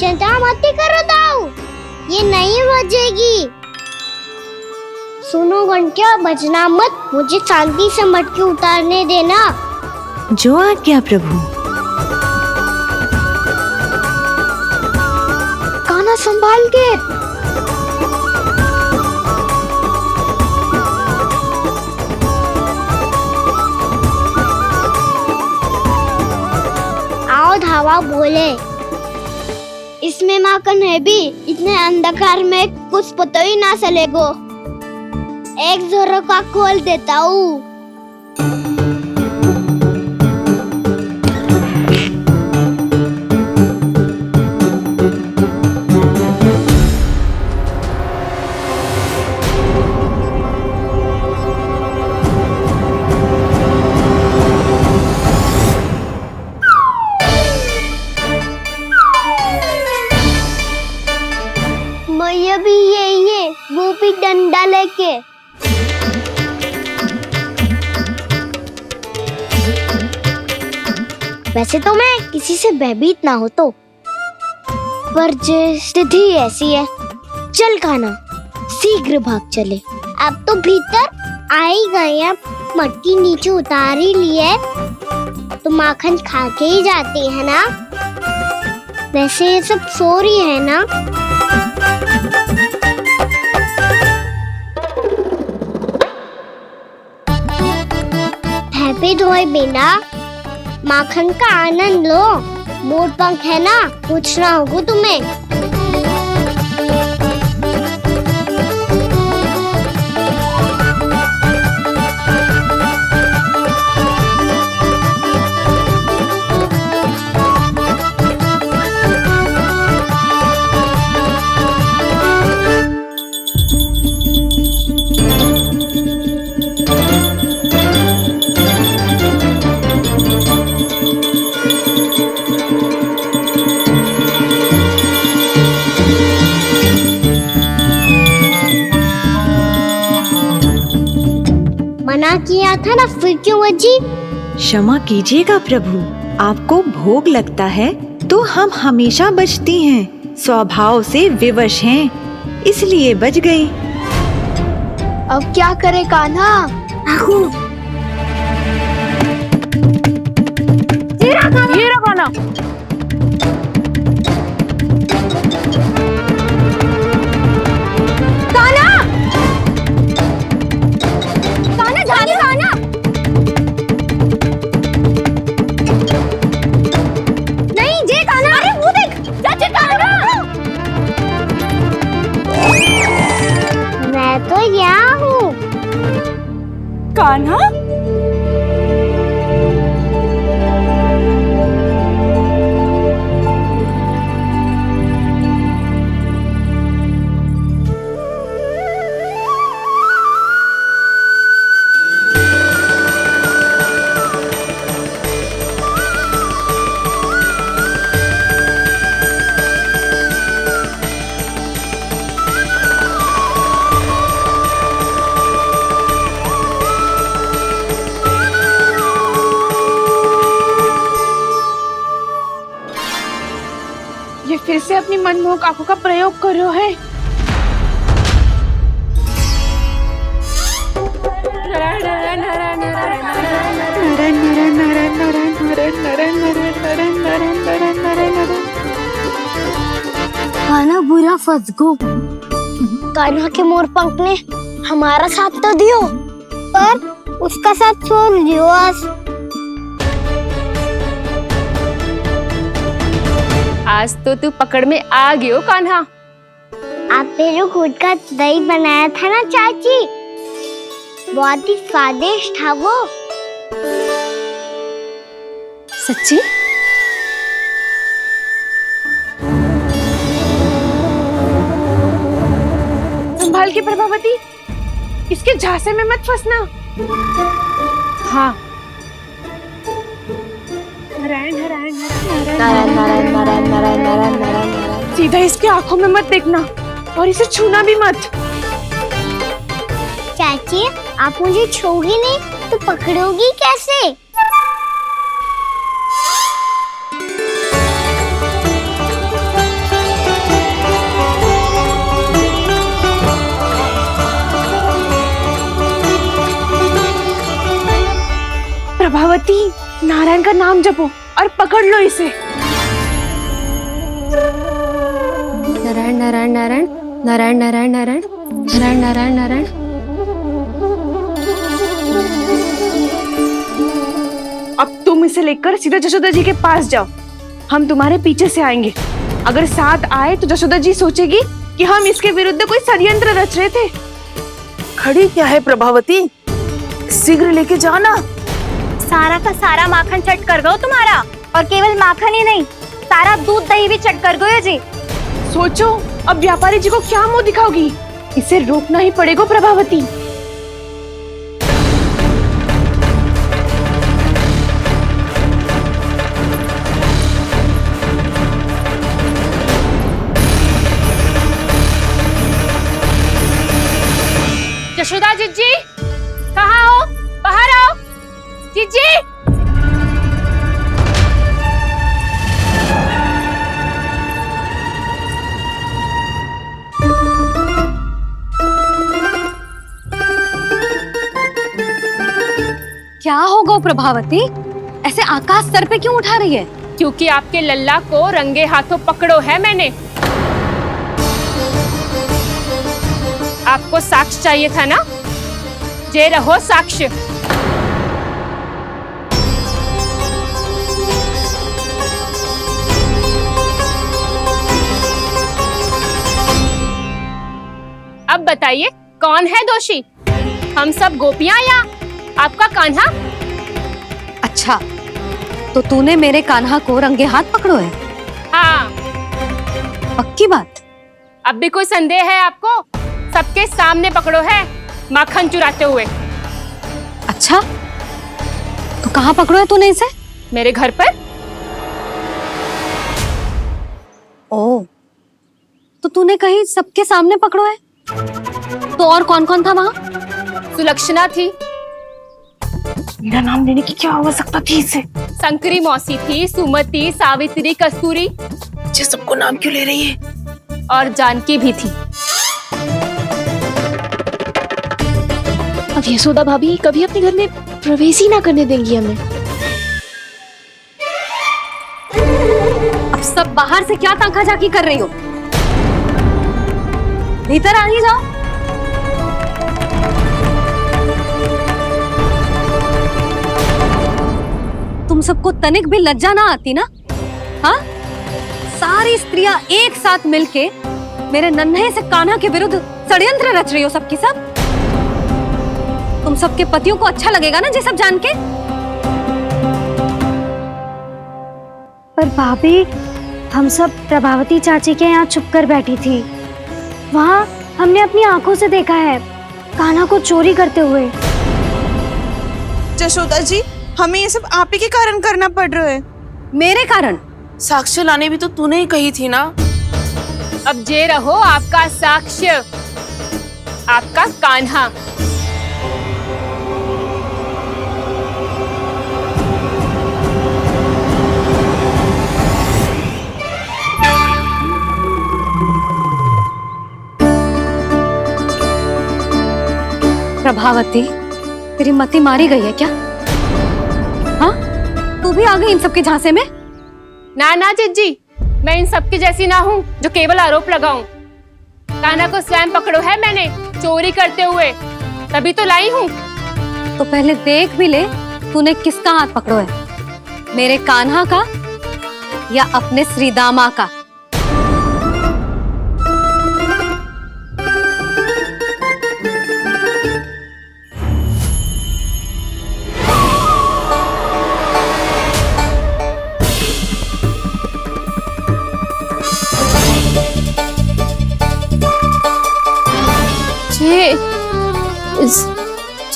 चिंता मत करो दाऊ, सुनो घंटिया, बजना मत, मुझे शांति से मटकी उतारने देना। जो आज्ञा प्रभु। कान्हा संभाल के। आओ धावा बोले, इसमें माखन है भी, इतने अंधकार में कुछ पता ही ना चलेगो। एक जोरों का खोल देता हूँ। मैया भी यही है, वो भी डंडा लेके। वैसे तो मैं किसी से भयभीत ना हो तो, पर स्थिति ऐसी है। चल कान्हा, शीघ्र भाग चले। अब तो भीतर आ ही गए, अब मटकी नीचे उतार ही लिए तो माखन खा के ही जाते हैं ना। वैसे ये सब सो रही है ना। हैप्पी धोए बिना माखन का आनंद लो। मोर पंख है ना, पूछना होगा तुम्हें। मना किया था ना, फिर क्यों बची? क्षमा कीजिएगा प्रभु, आपको भोग लगता है तो हम हमेशा बचती हैं, स्वभाव से विवश हैं, इसलिए बच गई। अब क्या करे कान्हा? ये रहा कान्हा। मैं तो यहाँ हूँ। कान्हा, ये फिर से अपनी मनमोहक आंखों का प्रयोग कर रहे है। कान्हा बुरा फंस गो। कान्हा के मोर पंख ने हमारा साथ तो दियो, पर उसका साथ छोड़ दियो। आज तो तू पकड़ में आ गयो कान्हा। आपने जो खुद का दही बनाया था ना चाची, बहुत ही स्वादिष्ट था वो। सच्ची? संभाल के प्रभावती, इसके झांसे में मत फंसना। हाँ, नारायण नारायण नारायण नारायण नारायण नारायण नारायण नारायण। सीधा इसके आंखों में मत देखना और इसे छूना भी मत। चाची, आप मुझे छोड़ोगी नहीं तो पकड़ोगी कैसे? नारायण का नाम जपो और पकड़ लो इसे। नारायण नारायण नारायण नारायण नारायण नारायण नारायण नारायण नारायण। अब तुम इसे लेकर सीधा जशोदा जी के पास जाओ, हम तुम्हारे पीछे से आएंगे। अगर साथ आए तो जशोदा जी सोचेगी कि हम इसके विरुद्ध कोई षड्यंत्र रच रहे थे। खड़ी क्या है प्रभावती, शीघ्र लेके जाओ ना। सारा का सारा माखन चट कर गयो तुम्हारा, और केवल माखन ही नहीं, सारा दूध दही भी चट कर गयो जी। सोचो अब व्यापारी जी को क्या मुंह दिखाओगी, इसे रोकना ही पड़ेगा प्रभावती। यशोदा जीजी, कहाँ हो? बाहर आओ जीजी। क्या हो गो प्रभावती, ऐसे आकाश सर पे क्यों उठा रही है? क्योंकि आपके लल्ला को रंगे हाथों पकड़ो है मैंने। आपको साक्ष्य चाहिए था ना, जे रहो साक्ष्य। अब बताइए कौन है दोषी, हम सब गोपियां या आपका कान्हा? अच्छा, तो तूने मेरे कान्हा को रंगे हाथ पकड़ो है? हाँ। पक्की बात? अब भी कोई संदेह है आपको? सबके सामने पकड़ो है माखन चुराते हुए। अच्छा, तो कहाँ पकड़ो है तूने इसे? मेरे घर पर। ओ, तो तूने कहीं सबके सामने पकड़ो है? तो और कौन कौन था वहाँ? सुलक्षणा थी। मेरा नाम लेने की क्या आवश्यकता थी इसे? संकरी मौसी थी, सुमति, सावित्री, कस्तूरी। ये सबको नाम क्यों ले रही है? और जानकी भी थी। अब यशोदा भाभी कभी अपने घर में प्रवेश ही ना करने देंगी हमें। अब सब बाहर से क्या ताका झाकी कर रही हो? भीतर आ ही जाओ। तुम सबको तनिक भी लज्जा ना आती ना? हाँ, सारी स्त्रियां एक साथ मिलके मेरे नन्हे से कान्हा के विरुद्ध षड्यंत्र रच रही हो सबकी सब। तुम सबके पतियों को अच्छा लगेगा ना ये सब जान के? पर भाभी, हम सब प्रभावती चाची के यहाँ छुप कर बैठी थी। वहाँ हमने अपनी आंखों से देखा है कान्हा को चोरी करते हुए। जशोदा जी, हमें ये सब आप ही के कारण करना पड़ रहा है। मेरे कारण? साक्ष्य लाने भी तो तूने ही कही थी ना। अब जे रहो आपका साक्ष्य, आपका कान्हा। प्रभावती, तेरी मति मारी गई है क्या? हाँ, तू भी आ गई इन सबके झांसे में? ना ना जीजी, मैं इन सबकी जैसी ना हूँ जो केवल आरोप लगाऊं। कान्हा को स्वयं पकड़ो है मैंने चोरी करते हुए, तभी तो लाई हूँ। तो पहले देख भी ले तूने किसका हाथ पकड़ो है, मेरे कान्हा का या अपने श्रीदामा का?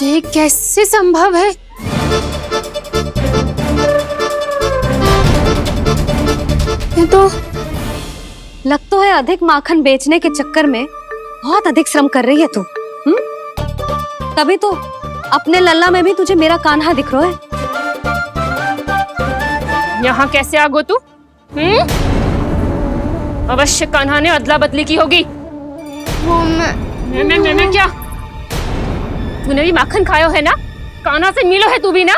ये कैसे संभव है? ये तो लग तो है अधिक माखन बेचने के चक्कर में बहुत अधिक श्रम कर रही है तू। तभी तो अपने लल्ला में भी तुझे मेरा कान्हा दिख रहा है। यहाँ कैसे आ गो तू? अवश्य कान्हा ने अदला बदली की होगी। मैं क्या? तूने भी माखन खायो है ना? कान्हा से मिलो है तू भी ना?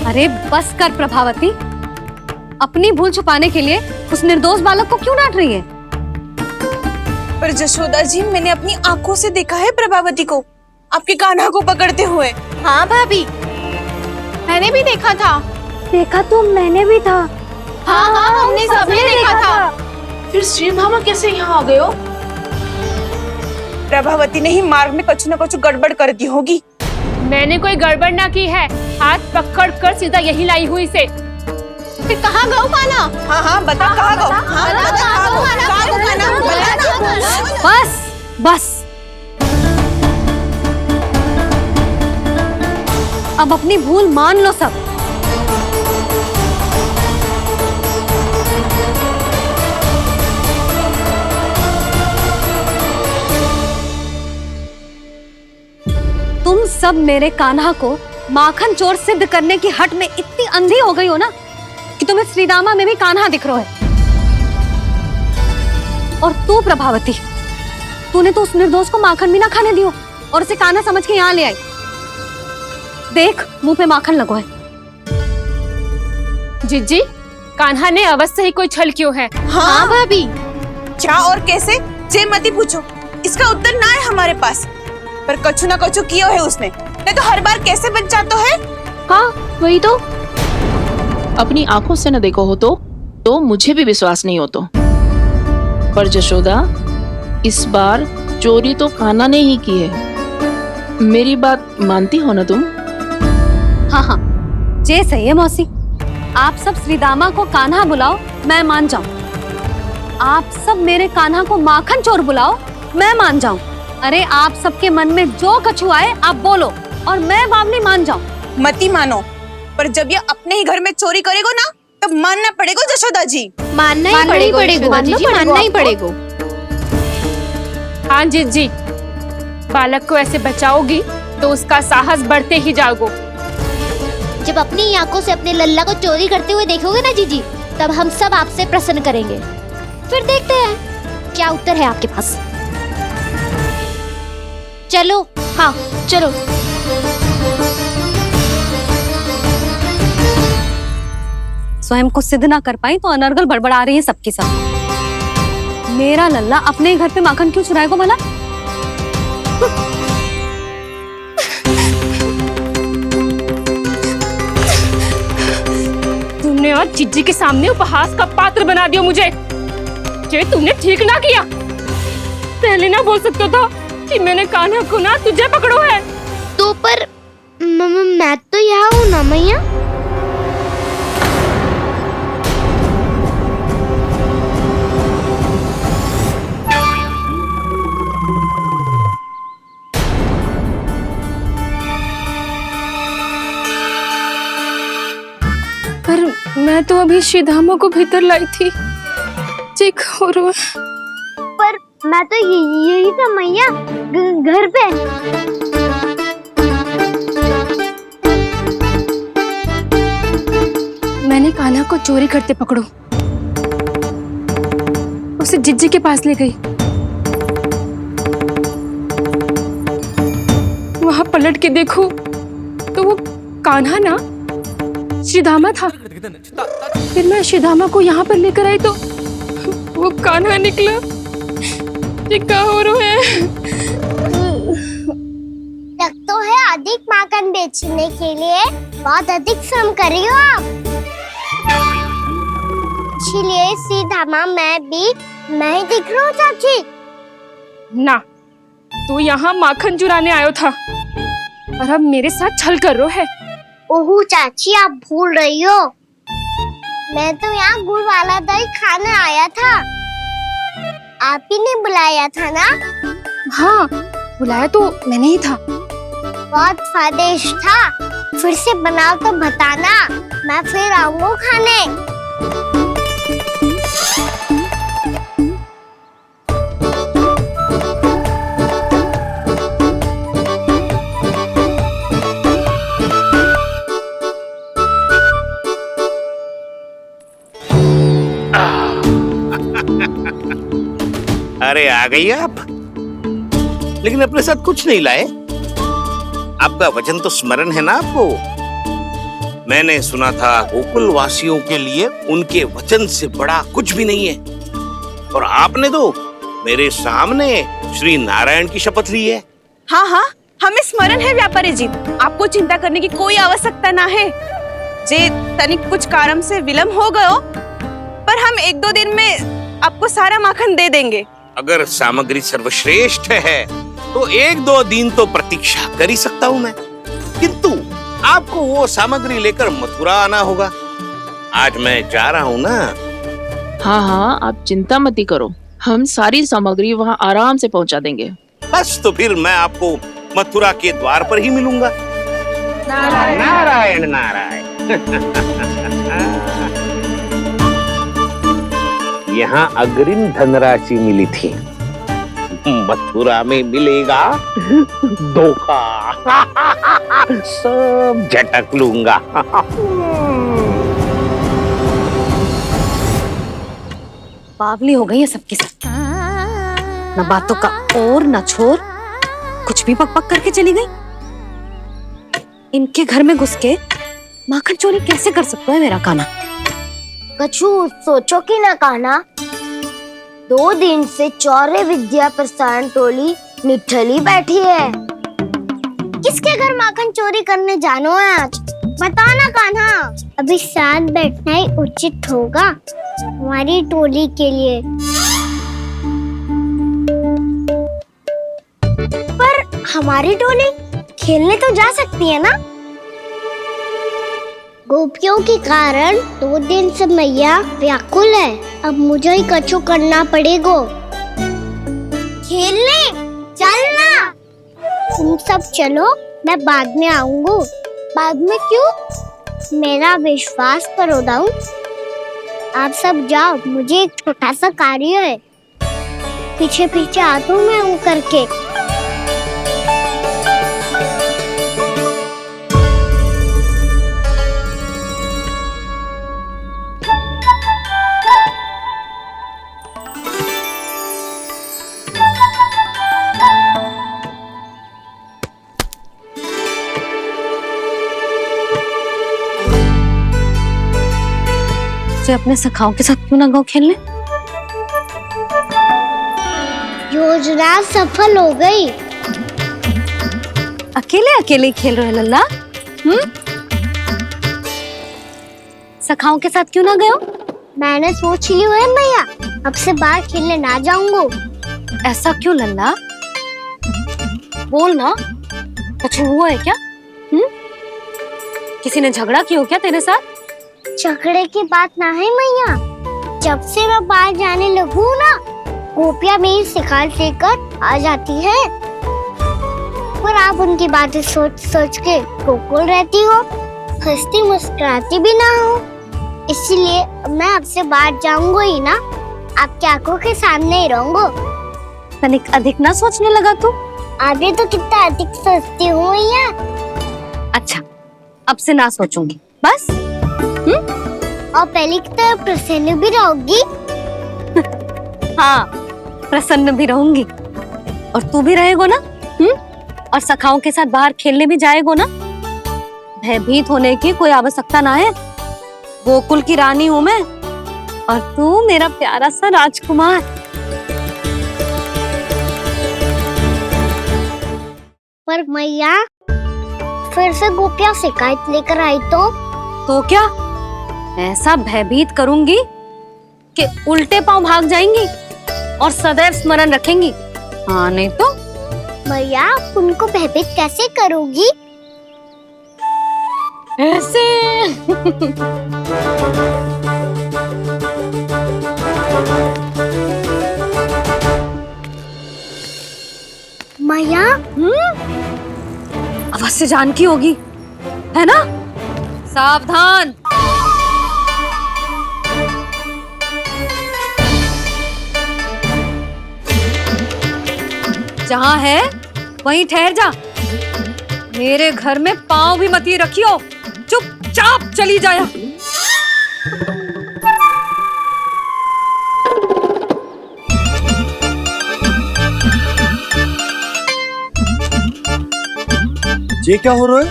अरे बस कर प्रभावती, अपनी भूल छुपाने के लिए उस निर्दोष बालक को क्यों डांट रही है? पर जशोदा जी, मैंने अपनी आंखों से देखा है प्रभावती को आपके कान्हा को पकड़ते हुए। हाँ भाभी, मैंने भी देखा था। देखा तो मैंने भी था। हाँ हाँ, हमने सबने देखा था। फिर श्रीधामा कैसे यहाँ आ गए हो? प्रभावती ने ही मार्ग में कुछ न कुछ गड़बड़ कर दी होगी। मैंने कोई गड़बड़ ना की है, हाथ पकड़ कर सीधा यही लाई हुई से। फिर कहाँ गौ कान्हा? हाँ हाँ, बता कहाँ गो? हाँ बता कहाँ गो? कहाँ गो कान्हा? बता ना। बस बस, अब अपनी भूल मान लो सब। तुम सब मेरे कान्हा को माखन चोर सिद्ध करने की हट में इतनी अंधी हो गई हो ना कि तुम्हें श्रीदामा में भी कान्हा दिख रहा है। और तू प्रभावती, तूने तो उस निर्दोष को माखन भी ना खाने दियो और उसे कान्हा समझ के यहाँ ले आई। देख, मुंह पे माखन लगो है। जिज्जी, कान्हा ने अवश्य ही कोई छल क्यों है। हाँ भाभी, क्या और कैसे जे मती पूछो, इसका उत्तर ना है हमारे पास। पर कछु ना कछु किया है उसने, नहीं तो हर बार कैसे बच जाता है। हाँ वही तो। अपनी आंखों से न देखो हो तो मुझे भी विश्वास नहीं हो तो। पर जशोदा, इस बार चोरी तो कान्हा ने ही की है। मेरी बात मानती हो ना तुम? हाँ हाँ, जे सही है मौसी। आप सब श्रीदामा को कान्हा बुलाओ, मैं मान जाऊं। आप सब मेरे कान्हा को माखन चोर बुलाओ, मैं मान जाऊं। अरे आप सबके मन में जो कछु आए आप बोलो और मैं बावली मान जाऊं। मती मानो, पर जब ये अपने ही घर में चोरी करेगो ना, तब मानना पड़ेगा जशोदा जी। मानना ही पड़ेगा, मानना ही पड़ेगा। हाँ जिज्जी, बालक को ऐसे बचाओगी तो उसका साहस बढ़ते ही जाओगे। जब अपनी आंखों से अपने लल्ला को चोरी करते हुए देखोगे ना जीजी, तब हम सब आपसे प्रसन्न करेंगे। फिर देखते हैं क्या उत्तर है आपके पास। चलो, हाँ चलो। स्वयं को सिद्ध ना कर पाई तो अनर्गल बड़बड़ा रही है सबकी सब। मेरा लल्ला अपने घर पे माखन क्यों चुराएगा भला? तुमने आज जिज्जी के सामने उपहास का पात्र बना दिया मुझे। ये तुमने ठीक ना किया। पहले ना बोल सकता था कि मैंने कान्हा को ना तुझे पकड़ो है। तो पर मैं तो यहाँ हूँ ना मैया। पर मैं तो अभी श्रीधामा को भीतर लाई थी। चेक हो रहा है। पर मैं तो यही था मैया, घर पे। मैंने कान्हा को चोरी करते पकड़ो, उसे जिज्जी के पास ले गई। वहां पलट के देखो तो वो कान्हा ना श्रीधामा था। फिर मैं श्रीधामा को यहाँ पर लेकर आई तो वो कान्हा निकला। ये क्या हो रहा है? लग तो है अधिक माखन बेचने के लिए बहुत अधिक श्रम कर रही हो आप। इसीलिए सीधामा मैं ही दिख रहा हूँ चाची। ना, तू यहाँ माखन चुराने आयो था और अब मेरे साथ छल कर रो है। ओह चाची, आप भूल रही हो, मैं तो यहाँ गुड़ वाला दही खाने आया था। आप ही ने बुलाया था ना? हाँ, बुलाया तो मैंने ही था। बहुत स्वादिष्ट था। फिर से बनाओ तो बताना, मैं फिर आऊंगा खाने। अरे आ गई आप, लेकिन अपने साथ कुछ नहीं लाए। आपका वचन तो स्मरण है ना आपको? मैंने सुना था गोकुल वासियों के लिए उनके वचन से बड़ा कुछ भी नहीं है, और आपने तो मेरे सामने श्री नारायण की शपथ ली है। हाँ हाँ, हमें स्मरण है व्यापारी जी, आपको चिंता करने की कोई आवश्यकता ना है। जे तनिक कुछ कारण से विलंब हो गयो, पर हम 1-2 दिन में आपको सारा माखन दे देंगे। अगर सामग्री सर्वश्रेष्ठ है तो 1-2 दिन तो प्रतीक्षा कर ही सकता हूँ मैं, किंतु आपको वो सामग्री लेकर मथुरा आना होगा। आज मैं जा रहा हूँ ना। हाँ हाँ, आप चिंता मत ही करो, हम सारी सामग्री वहाँ आराम से पहुँचा देंगे। बस तो फिर मैं आपको मथुरा के द्वार पर ही मिलूंगा। नारायण नारायण। यहाँ अग्रिम धनराशि मिली थी, मथुरा में मिलेगा धोखा। सब झटक लूंगा। बावली हो गई है सबकी सब, न बातों का और न छोर, कुछ भी पक पक करके चली गई। इनके घर में घुस के माखन चोरी कैसे कर सकता है मेरा कान्हा? कछु सोचो कि ना कान्हा, 2 दिन से चौर्य विद्या प्रसारण टोली निठली बैठी है। किसके घर माखन चोरी करने जानो है आज? बताना कान्हा। अभी साथ बैठना ही उचित होगा हमारी टोली के लिए। पर हमारी टोली खेलने तो जा सकती है ना? गोपियों के कारण 2 दिन से मैया व्याकुल है, अब मुझे ही कछु करना पड़ेगा। खेलने चलना। तुम सब चलो, मैं बाद में आऊंगा। बाद में क्यों? मेरा विश्वास करो दाऊ। आप सब जाओ, मुझे एक छोटा सा कार्य है। पीछे पीछे आता हूँ मैं करके। अपने सखाओं के साथ क्यों ना गाँव खेलने? योजना सफल हो गई। अकेले अकेले खेल रहे लल्ला? सखाओं के साथ क्यों ना गए? मैंने सोच लिया है मैया, अब से बाहर खेलने ना जाऊंगा। ऐसा क्यों लल्ला? बोल ना, कुछ हुआ है क्या? किसी ने झगड़ा किया हो क्या तेरे साथ? झगड़े की बात ना है मैया, जब से मैं बाहर जाने लगू ना, गोपियां मेरी शिकायत लेकर आ जाती है। पर आप उनकी बातें सोच सोच के गोकुल रहती हो, हंसती मुस्कुराती भी ना हो। इसलिए मैं आपसे बाहर जाऊंगा ही ना, आपकी आंखों के सामने ही रहूंगा। तनिक अधिक ना सोचने लगा तू? आगे तो कितना अधिक सोचती हूँ मैया। अच्छा, अब से ना सोचूंगी बस। और पहले की तरह प्रसन्न भी रहोगी? हाँ, प्रसन्न भी रहूंगी। और तू भी रहेगा ना? और सखाओं के साथ बाहर खेलने भी जाएगा ना? भयभीत होने की कोई आवश्यकता ना है। गोकुल की रानी हूँ मैं, और तू मेरा प्यारा सा राजकुमार। पर मैया, फिर से गोपियां शिकायत लेकर आई तो क्या? ऐसा भयभीत करूंगी कि उल्टे पांव भाग जाएंगी और सदैव स्मरण रखेंगी। हाँ नहीं तो? मैया, आप उनको भयभीत कैसे करोगी? ऐसे। मैया, अवश्य जानकी होगी, है ना? सावधान। जहाँ है वहीं ठहर जा। मेरे घर में पाँव भी मत ही रखियो, चुपचाप चली जाया। ये क्या हो रहा है?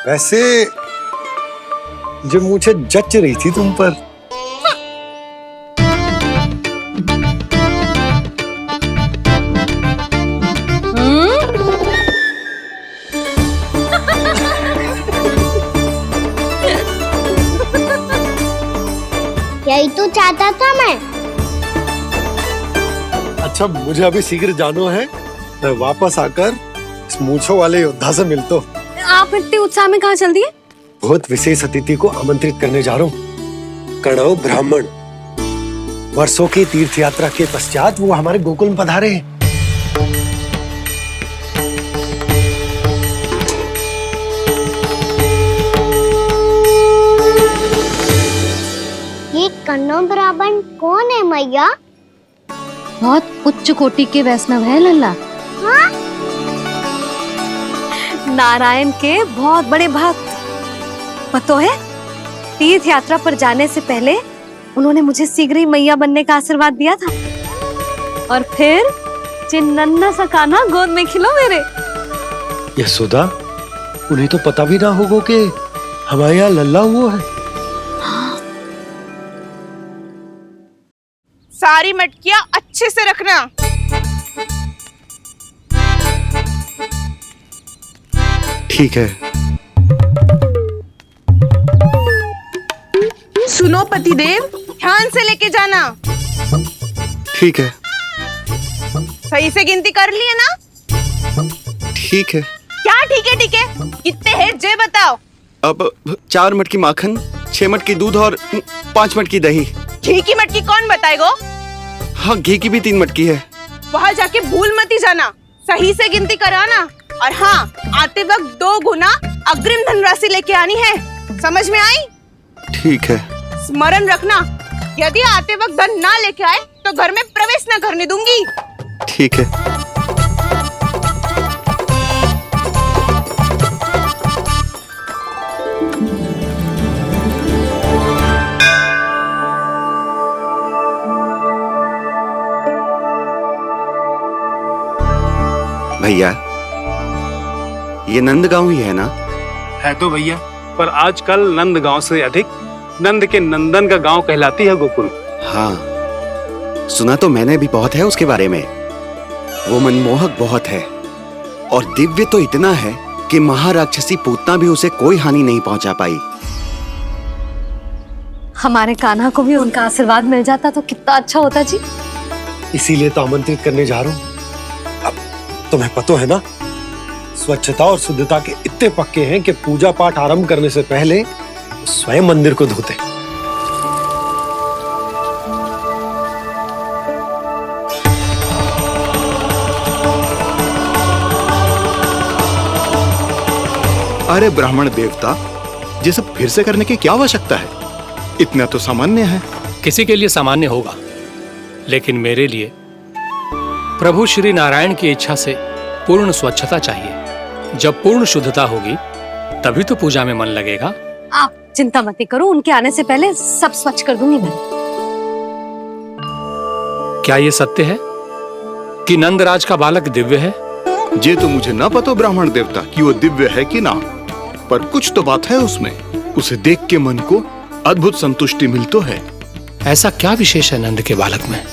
वैसे जो मुझे जच रही थी तुम पर। यही तो चाहता था मैं। अच्छा मुझे अभी शीघ्र जाना है, मैं वापस आकर इस मूंछों वाले योद्धा से मिलता हूँ। आप इतने उत्साह में कहाँ चल दिए? बहुत विशेष अतिथि को आमंत्रित करने जा रहा हूँ, कणव ब्राह्मण। वर्षों की तीर्थ यात्रा के पश्चात वो हमारे गोकुल में पधारे हैं। ये कणव ब्राह्मण कौन है मैया? बहुत उच्च कोटि के वैष्णव है लल्ला। हाँ? नारायण के बहुत बड़े भक्त। पता है, तीर्थ यात्रा पर जाने से पहले उन्होंने मुझे शीघ्र ही मैया बनने का आशीर्वाद दिया था। और फिर चिन्नन्ना सा कान्हा गोद में खिलो मेरे। यशोदा, उन्हें तो पता भी ना होगा कि हमारे यहाँ लल्ला हुआ है। सारी मटकियां अच्छे से रखना। ठीक है। सुनो पतिदेव, ध्यान से लेके जाना। ठीक है। सही से गिनती कर लिए ना? ठीक है। क्या ठीक है? ठीक है कितने हैं जे बताओ। अब 4 मटकी माखन, 6 मटकी दूध और 5 मटकी दही। घी की मटकी कौन बताएगो? हाँ, घी की भी 3 मटकी है। वहाँ जाके भूल मती जाना, सही से गिनती कराना। और हाँ, आते वक्त 2 गुना अग्रिम धनराशि लेके आनी है। समझ में आई? ठीक है। स्मरण रखना, यदि आते वक्त धन ना लेके आए तो घर में प्रवेश ना करने दूंगी। ठीक है। भैया, ये नंदगांव ही है ना? है तो भैया, पर आजकल नंदगांव से अधिक नंद के नंदन का गांव कहलाती है गोकुल। हाँ, सुना तो मैंने भी बहुत है उसके बारे में। वो मनमोहक बहुत है और दिव्य तो इतना है कि महाराक्षसी पूतना भी उसे कोई हानि नहीं पहुंचा पाई। हमारे कान्हा को भी उनका आशीर्वाद मिल जाता तो कितना अच्छा होता जी। इसीलिए तो आमंत्रित करने जा रहा हूँ। अब तुम्हें पता है ना, स्वच्छता और शुद्धता के इतने पक्के हैं कि पूजा पाठ आरंभ करने से पहले स्वयं मंदिर को धोते। अरे ब्राह्मण देवता, ये सब फिर से करने की क्या आवश्यकता है? इतना तो सामान्य है। किसी के लिए सामान्य होगा, लेकिन मेरे लिए प्रभु श्री नारायण की इच्छा से पूर्ण स्वच्छता चाहिए। जब पूर्ण शुद्धता होगी तभी तो पूजा में मन लगेगा। आप चिंता मत करो, उनके आने से पहले सब स्वच्छ कर दूंगी मैं। क्या ये सत्य है कि नंदराज का बालक दिव्य है? ये तो मुझे ना पता ब्राह्मण देवता कि वो दिव्य है कि ना, पर कुछ तो बात है उसमें। उसे देख के मन को अद्भुत संतुष्टि मिलती है। ऐसा क्या विशेष है नंद के बालक में?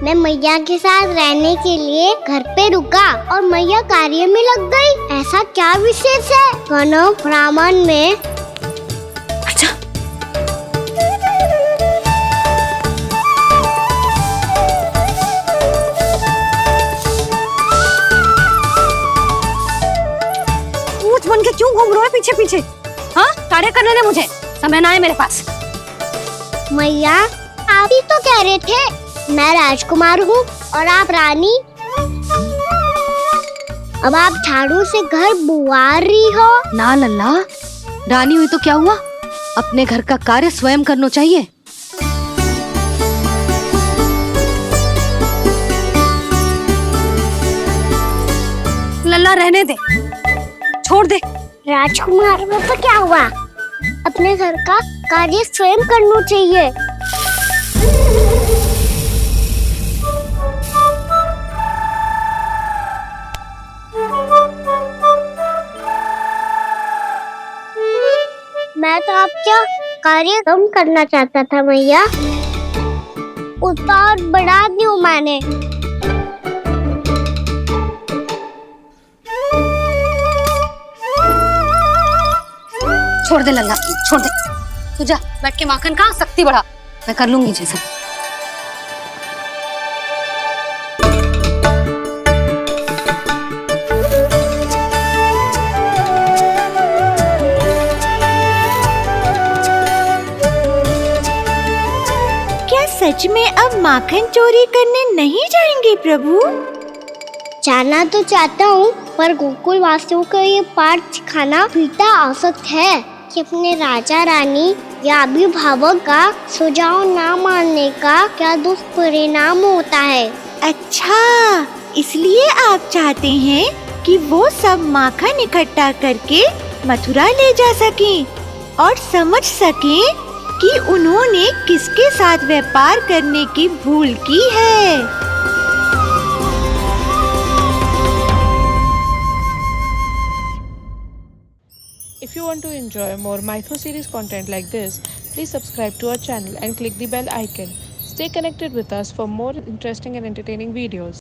मैं मैया के साथ रहने के लिए घर पे रुका और मैया कार्य में लग गई। ऐसा क्या विशेष है कणव ब्राह्मण में? अच्छा, ऊंट बन के क्यों घूम रहे हो पीछे पीछे? हाँ, कार्य करने दे मुझे, समय ना है मेरे पास। मैया, आप ही तो कह रहे थे मैं राजकुमार हूँ और आप रानी। अब आप झाड़ू से घर बुआ रही हो। ना लल्ला, रानी हुई तो क्या हुआ, अपने घर का कार्य स्वयं करना चाहिए। लल्ला रहने दे, छोड़ दे। राजकुमार में तो क्या हुआ, अपने घर का कार्य स्वयं करना चाहिए। कार्य कम करना चाहता था मैया, उतना और बढ़ा दूं मैंने। छोड़ दे लल्ला, छोड़ दे। तू जा बैठ के माखन खा, शक्ति बढ़ा, मैं कर लूंगी जैसा। क्या सच में अब माखन चोरी करने नहीं जाएंगे प्रभु? जाना तो चाहता हूँ, पर गोकुल वासियों को ये पाठ सिखाना पिता आवश्यक है कि अपने राजा रानी या अभिभावक का सुझाव ना मानने का क्या दुष्परिणाम होता है। अच्छा, इसलिए आप चाहते हैं कि वो सब माखन इकट्ठा करके मथुरा ले जा सकें और समझ सकें कि उन्होंने किसके साथ व्यापार करने की भूल की है। If you want to enjoy more Mythos series content like this, please subscribe to our channel and click the bell icon. Stay connected with us for more interesting and entertaining videos.